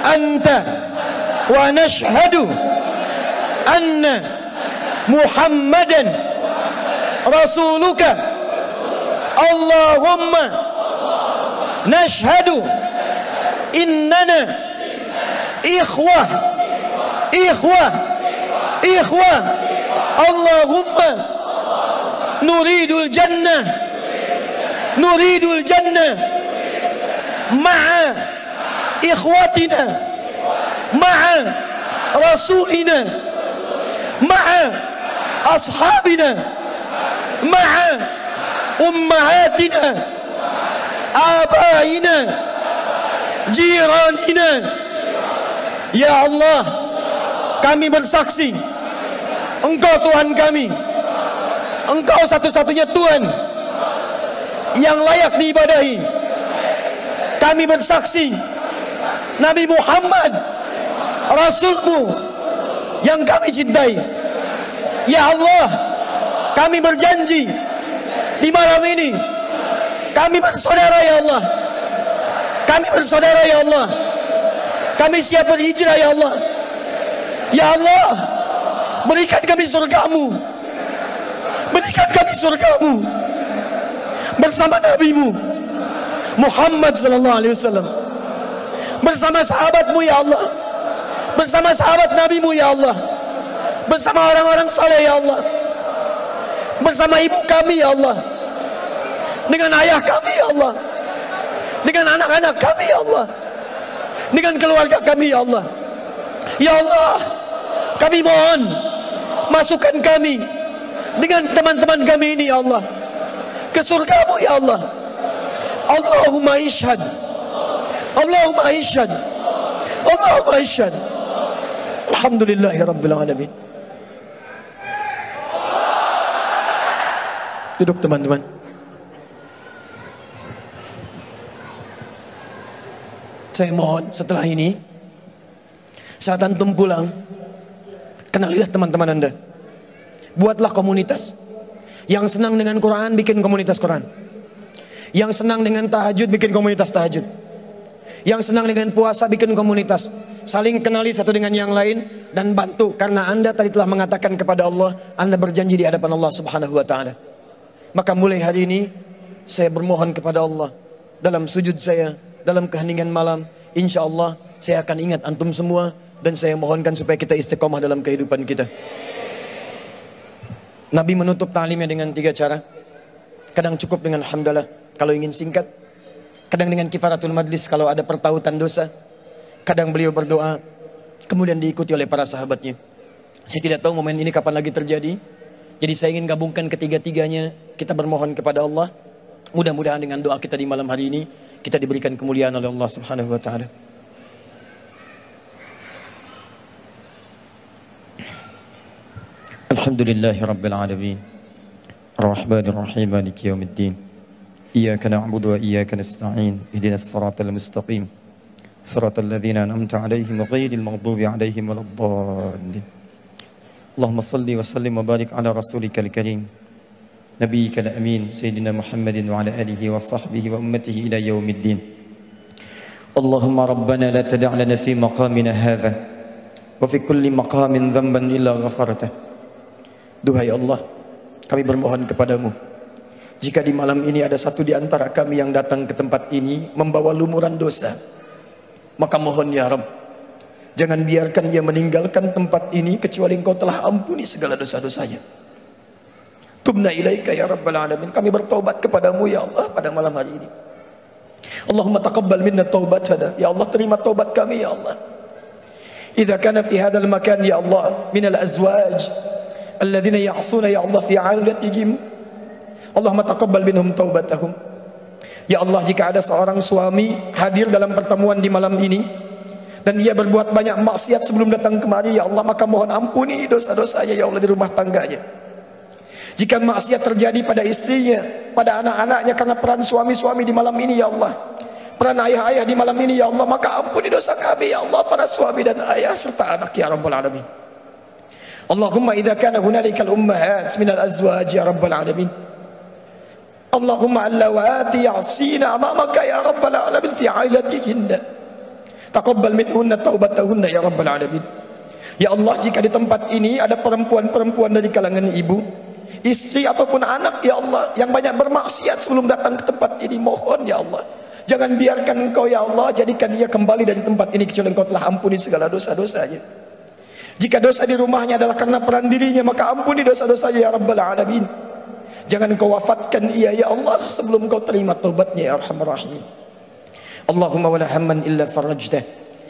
anta wa nashhadu anna Muhammadan rasuluka. Allahumma nashhadu innana ikhwah. Allahumma nuridul jannah ma'a ikhwatina ma'a rasulina ma'a ashabina ma'a ummahatina abaina jiranina. Ya Allah, kami bersaksi Engkau Tuhan kami, Engkau satu-satunya Tuhan yang layak diibadahi. Kami bersaksi Nabi Muhammad Rasulmu yang kami cintai. Ya Allah, kami berjanji di malam ini kami bersaudara ya Allah. Kami bersaudara ya Allah. Kami siap berhijrah ya Allah. Ya Allah, berikan kami surgamu. Berikan kami surgamu bersama Nabi-Mu Muhammad sallallahu alaihi wasallam, bersama sahabatmu ya Allah, bersama sahabat Nabi-Mu ya Allah, bersama orang-orang saleh ya Allah, bersama ibu kami ya Allah, dengan ayah kami ya Allah, dengan anak-anak kami ya Allah, dengan keluarga kami ya Allah. Ya Allah, kami mohon masukkan kami dengan teman-teman kami ini ya Allah ke surgamu ya Allah. Allahumma ishhad, Allahumma ishhad, Allahumma ishhad. Alhamdulillahi rabbil alamin. Duduk teman-teman. Saya mohon setelah ini, saat antum pulang, kenalilah teman-teman Anda. Buatlah komunitas. Yang senang dengan Quran, bikin komunitas Quran. Yang senang dengan tahajud, bikin komunitas tahajud. Yang senang dengan puasa, bikin komunitas. Saling kenali satu dengan yang lain dan bantu, karena Anda tadi telah mengatakan kepada Allah, Anda berjanji di hadapan Allah Subhanahu wa taala. Maka mulai hari ini saya bermohon kepada Allah dalam sujud saya, dalam keheningan malam, insya Allah saya akan ingat antum semua, dan saya mohonkan supaya kita istiqomah dalam kehidupan kita. Nabi menutup ta'limnya dengan 3 cara. Kadang cukup dengan hamdalah kalau ingin singkat, kadang dengan kifaratul majlis kalau ada pertautan dosa, kadang beliau berdoa, kemudian diikuti oleh para sahabatnya. Saya tidak tahu momen ini kapan lagi terjadi, jadi saya ingin gabungkan ketiga-tiganya. Kita bermohon kepada Allah, mudah-mudahan dengan doa kita di malam hari ini kita diberikan kemuliaan oleh Allah Subhanahu wa taala. Alhamdulillahirabbil alamin. Ar-Rahmanir Rahim, Maliki yaumiddin. Iyyaka na'budu wa iyyaka nasta'in. Ihdinas siratal mustaqim. Siratal ladzina an'amta 'alaihim ghairil maghdubi 'alaihim waladdallin. Allahumma shalli wa sallim wa barik ala rasulikal karim. Nabiyyikal amin sayyidina Muhammadin wa ala alihi wa sahbihi wa ummatihi ila yaumiddin. Allahumma rabbana la tada' lana fi maqamina hadha wa fi kulli maqamin dhanban illa ghafartah. Duhai Allah, kami bermohon kepadamu, jika di malam ini ada satu di antara kami yang datang ke tempat ini membawa lumuran dosa, maka mohon ya Rabb, jangan biarkan ia meninggalkan tempat ini kecuali Engkau telah ampuni segala dosa-dosanya. Tubna ilaika ya Rabbal alamin. Kami bertaubat kepadamu ya Allah pada malam hari ini. Allahumma taqabbal minna taubatana. Ya Allah, terima taubat kami ya Allah. Idza kana fi hadzal makan ya Allah minal azwaj alladzina ya'suna ya Allah fi 'ailatihim, Allahumma taqabbal minhum taubatahum. Ya Allah, jika ada seorang suami hadir dalam pertemuan di malam ini dan dia berbuat banyak maksiat sebelum datang kemari ya Allah, maka mohon ampuni dosa-dosanya ya Allah di rumah tangganya. Jika maksiat terjadi pada istrinya, pada anak-anaknya karena peran suami-suami di malam ini ya Allah, peran ayah-ayah di malam ini ya Allah, maka ampuni dosa kami ya Allah, para suami dan ayah serta anak ya Rabbal alamin. Allahumma idza kana hunalikal ummahat minal azwaj ya Rabbal alamin, Allahumma allawati ya'sina amamaka ya Rabbal alamin fi 'ailatihinna, taqabbal minhunna taubatahunna ya Rabbal alamin. Ya Allah, jika di tempat ini ada perempuan-perempuan dari kalangan ibu, istri ataupun anak ya Allah yang banyak bermaksiat sebelum datang ke tempat ini, mohon ya Allah, jangan biarkan Engkau ya Allah jadikan dia kembali dari tempat ini kecuali Engkau telah ampuni segala dosa-dosanya. Jika dosa di rumahnya adalah karena peran dirinya, maka ampuni dosa-dosanya ya Rabbal alamin. Jangan Engkau wafatkan ia ya Allah sebelum Engkau terima taubatnya ya Arhamar Rahimin. Allahumma wala hamman illa farajtah.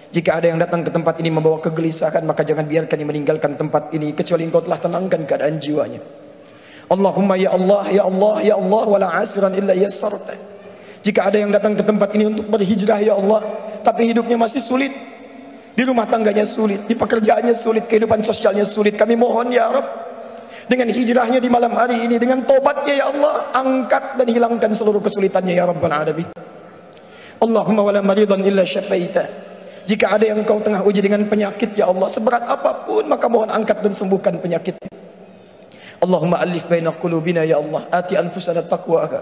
Jika ada yang datang ke tempat ini membawa kegelisahan, maka jangan biarkan dia meninggalkan tempat ini kecuali Engkau telah tenangkan keadaan jiwanya. Allahumma ya Allah ya Allah ya Allah wala asiran illa yassarta. Jika ada yang datang ke tempat ini untuk berhijrah ya Allah, tapi hidupnya masih sulit, di rumah tangganya sulit, di pekerjaannya sulit, kehidupan sosialnya sulit, kami mohon ya Rabb, dengan hijrahnya di malam hari ini, dengan tobatnya ya Allah, angkat dan hilangkan seluruh kesulitannya ya Rabbal alamin. Allahumma wala maridan illa syafaita. Jika ada yang Engkau tengah uji dengan penyakit ya Allah, seberat apapun, maka mohon angkat dan sembuhkan penyakitnya. Allahumma alif baina qulubina ya Allah, ati anfusana taqwaha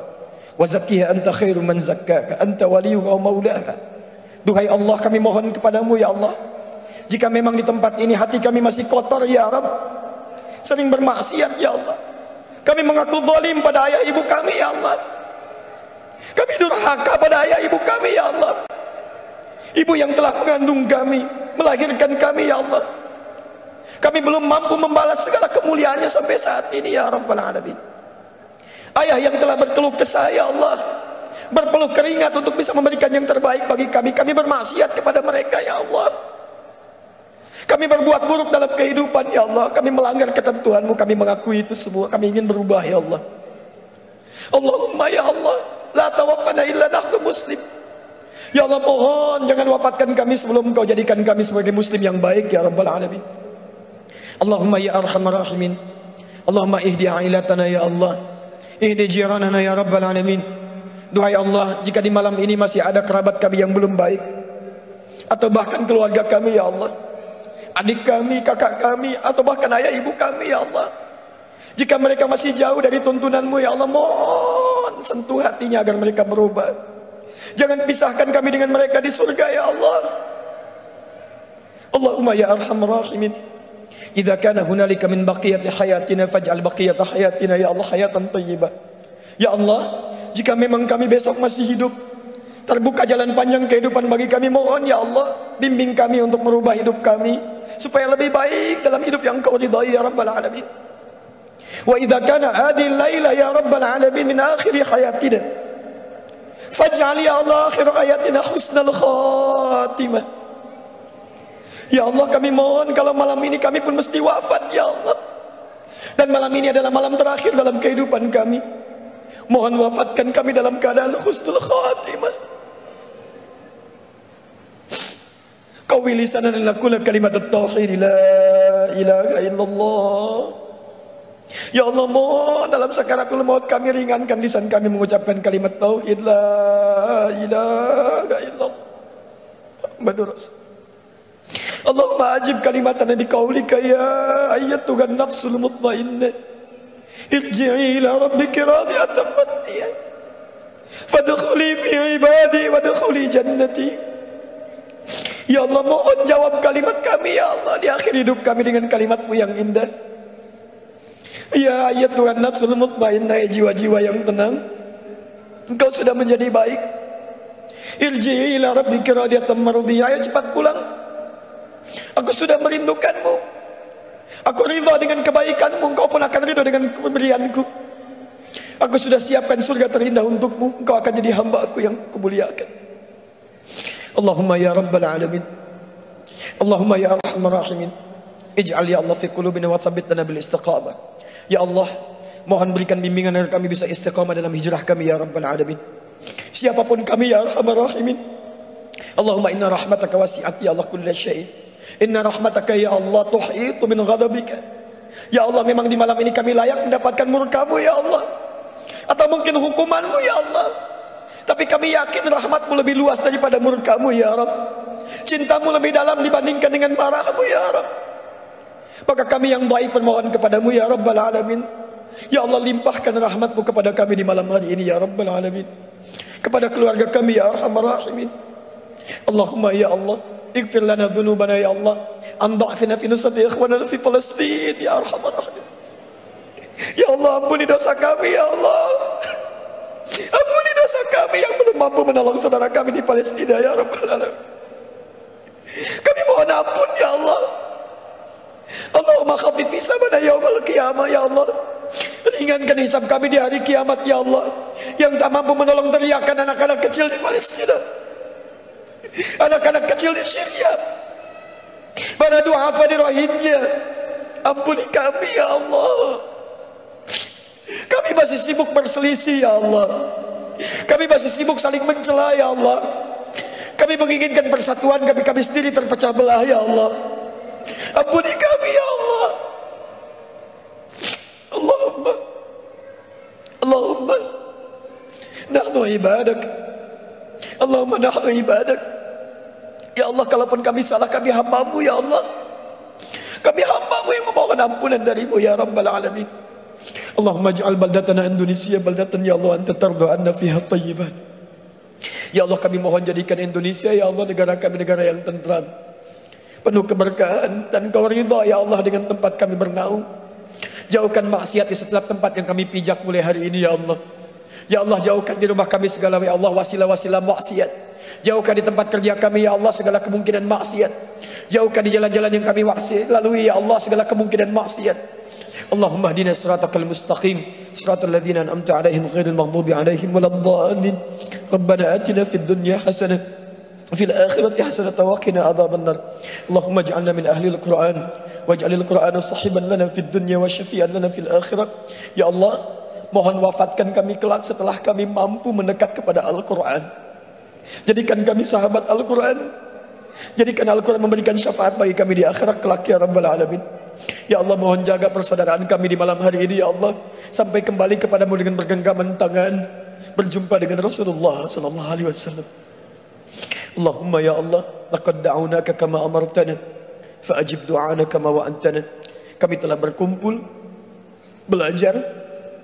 wa zakkiha anta khairu man zakkaka anta waliyuha wa maulaha. Duhai Allah, kami mohon kepadamu ya Allah, jika memang di tempat ini hati kami masih kotor ya Rabb, sering bermaksiat ya Allah, kami mengaku zalim pada ayah ibu kami ya Allah, kami durhaka pada ayah ibu kami ya Allah, ibu yang telah mengandung kami, melahirkan kami ya Allah, kami belum mampu membalas segala kemuliaannya sampai saat ini ya Rabbal alamin. Ayah yang telah berkeluh kesah ya Allah, berpeluh keringat untuk bisa memberikan yang terbaik bagi kami, kami bermaksiat kepada mereka ya Allah, kami berbuat buruk dalam kehidupan ya Allah, kami melanggar ketentuan-Mu, kami mengakui itu semua, kami ingin berubah ya Allah. Allahumma ya Allah la tawaffana illa nahnu muslim. Ya Allah, mohon jangan wafatkan kami sebelum Engkau jadikan kami sebagai muslim yang baik ya Rabbal alamin. Allahumma ya arhamar rahimin, Allahumma ihdi ailatana ya Allah, ihdi jiranana ya Rabbal alamin. Duhai Allah, jika di malam ini masih ada kerabat kami yang belum baik, atau bahkan keluarga kami ya Allah, adik kami, kakak kami, atau bahkan ayah ibu kami ya Allah, jika mereka masih jauh dari tuntunan-Mu ya Allah, mohon mohon sentuh hatinya agar mereka berubah. Jangan pisahkan kami dengan mereka di surga ya Allah. Allahumma ya arhamar rahimin, idza kana hunalika min baqiyati hayatina faj'al baqiyata hayatina ya Allah hayatan thayyibah. Ya Allah, jika memang kami besok masih hidup, terbuka jalan panjang kehidupan bagi kami, mohon ya Allah bimbing kami untuk merubah hidup kami supaya lebih baik dalam hidup yang Kau ridhai ya rabbal alamin. Wa idza kana hadhihi al-laila ya rabbal alamin min akhir hayatina faj'al ya Allah akhir hayatina husnal khatimah. Ya Allah, kami mohon kalau malam ini kami pun mesti wafat ya Allah, dan malam ini adalah malam terakhir dalam kehidupan kami, mohon wafatkan kami dalam keadaan husnul khatimah. Qawi lisanana naqula kalimat at-tauhid la ilaha illallah. Ya Allah, mohon dalam sakaratul maut kami ringankan lisan kami mengucapkan kalimat tauhid la ilaha illallah Muhammadur Rasul. Allahumma ajib kalimatana biqaulika ya ayyatuhan nafsul mutmainnah irji'i ila rabbiki radiyatan mardiyah fadkhuli fi ibadi wadkhuli jannati. Ya Allah, mohon jawab kalimat kami ya Allah di akhir hidup kami dengan kalimat-Mu yang indah. Ya ayyatuhan nafsul mutmainnah, jiwa-jiwa yang tenang, engkau sudah menjadi baik. Irji'i ila rabbiki radiyatan mardiyah, ayo cepat pulang. Aku sudah merindukan-Mu. Aku ridha dengan kebaikan-Mu, Engkau pun akan ridha dengan pemberian-Ku. Aku sudah siapkan surga terindah untuk-Mu, Engkau akan jadi hamba-Ku yang Kumuliakan. Allahumma ya rabbal alamin, Allahumma ya arhamar rahimin, ij'al ya Allah fi qulubina wa thabbitna bil istiqamah. Ya Allah, mohon berikan bimbingan agar kami bisa istiqamah dalam hijrah kami ya rabbal alamin. Siapapun kami ya arhamar rahimin. Allahumma inna rahmataka wasi'at ya Allah kulla syai'. Inna rahmataka ya Allah tuhitu min ghadabika. Ya Allah, memang di malam ini kami layak mendapatkan murka-Mu ya Allah, atau mungkin hukuman-Mu ya Allah, tapi kami yakin rahmat-Mu lebih luas daripada murka-Mu ya Rabb. Cinta-Mu lebih dalam dibandingkan dengan marah-Mu ya Rabb. Maka kami yang dhaif bermohon kepadamu ya Rabbal Alamin. Ya Allah, limpahkan rahmat-Mu kepada kami di malam hari ini ya Rabbal Alamin, kepada keluarga kami ya Arhamar Rahimin. Allahumma ya Allah, ighfir lana dhunubana ya Allah, an dha'fina fi nusrati ikhwanana fi Palestin ya Arhamar Rahimin. Ya Allah, ampuni dosa kami ya Allah, ampuni dosa kami yang belum mampu menolong saudara kami di Palestina ya Rabbal Alamin. Kami mohon ampun ya Allah. Allahumma khaffif hisabana yaumal qiyamah ya Allah, ringankan hisab kami di hari kiamat ya Allah, yang tak mampu menolong teriakan anak-anak kecil di Palestina, anak-anak kecil di Syria, para du'afa di Rohingya. Ampuni kami ya Allah. Kami masih sibuk berselisih ya Allah, kami masih sibuk saling mencela ya Allah. Kami menginginkan persatuan, kami sendiri terpecah belah ya Allah. Ampuni kami ya Allah. Allahumma Allahumma nahnu ibadak, Allahumma nahnu ibadak. Ya Allah, kalaupun kami salah, kami hamba-Mu ya Allah, kami hamba-Mu yang memohon ampunan dari-Mu ya Rabbal Alamin. Allahumma ja'al baldatana Indonesia baldatan ya Allah anta tarda anna fiha thayyiban. Ya Allah, kami mohon jadikan Indonesia ya Allah negara kami negara yang tentram, penuh keberkahan, dan Kau ridha ya Allah dengan tempat kami bernaung. Jauhkan maksiat di setiap tempat yang kami pijak mulai hari ini ya Allah. Ya Allah, jauhkan di rumah kami segala ya Allah wasilah-wasilah maksiat. Jauhkan di tempat kerja kami ya Allah segala kemungkinan maksiat. Jauhkan di jalan-jalan yang kami lalui ya Allah segala kemungkinan maksiat. Allahumma hdina siratal mustaqim, siratal ladzina an'amta 'alaihim ghairil maghdubi 'alaihim waladdallin. Rabbana atina fid dunya hasanah fil akhirati hasanatan wa qina adzabannar. Allahumma ij'alna min ahlil Qur'an waj'alil Qur'ana sahiban lana fid dunya wa syafi'an lana fil akhirah. Ya Allah, mohon wafatkan kami kelak setelah kami mampu mendekat kepada Al-Qur'an. Jadikan kami sahabat Al-Quran. Jadikan Al-Quran memberikan syafaat bagi kami di akhirat kelak ya Rabbal Alamin. Ya Allah, mohon jaga persaudaraan kami di malam hari ini ya Allah, sampai kembali kepadamu dengan bergenggaman tangan, berjumpa dengan Rasulullah sallallahu alaihi wasallam. Allahumma ya Allah, laqad da'unaka kama amartana fa'ajib du'ana kama wa'antana. Kami telah berkumpul, belajar,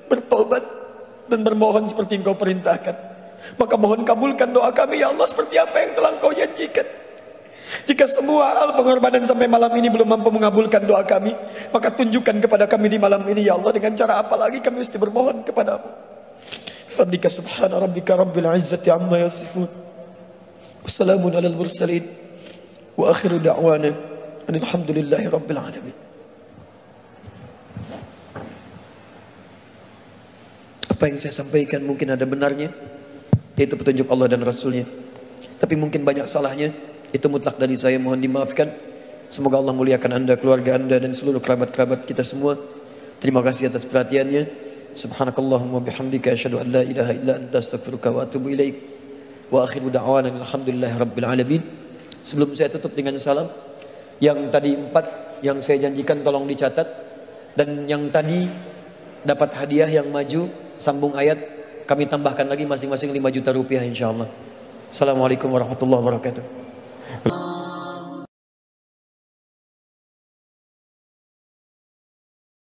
bertobat, dan bermohon seperti Engkau perintahkan. Maka mohon kabulkan doa kami ya Allah seperti apa yang telah Engkau janjikan. Jika semua hal pengorbanan sampai malam ini belum mampu mengabulkan doa kami, maka tunjukkan kepada kami di malam ini ya Allah, dengan cara apa lagi kami mesti bermohon kepadamu. Fadlika subhana rabbika rabbil izzati amma yasifun, wassalamun alal mursalin, wa akhiru da'wana alhamdulillahi rabbil alamin. Apa yang saya sampaikan mungkin ada benarnya, yaitu petunjuk Allah dan Rasulnya. Tapi mungkin banyak salahnya, itu mutlak dari saya, mohon dimaafkan. Semoga Allah muliakan anda, keluarga anda, dan seluruh kerabat-kerabat kita semua. Terima kasih atas perhatiannya. Subhanakallahumma bihamdika asyhadu an la ilaha illa anta astaghfiruka wa atubu ilaik. Wa akhiru da'wana alhamdulillahi rabbil alamin. Sebelum saya tutup dengan salam, yang tadi 4 yang saya janjikan tolong dicatat, dan yang tadi dapat hadiah yang maju sambung ayat kami tambahkan lagi masing-masing 5 juta rupiah insyaallah. Assalamualaikum warahmatullahi wabarakatuh.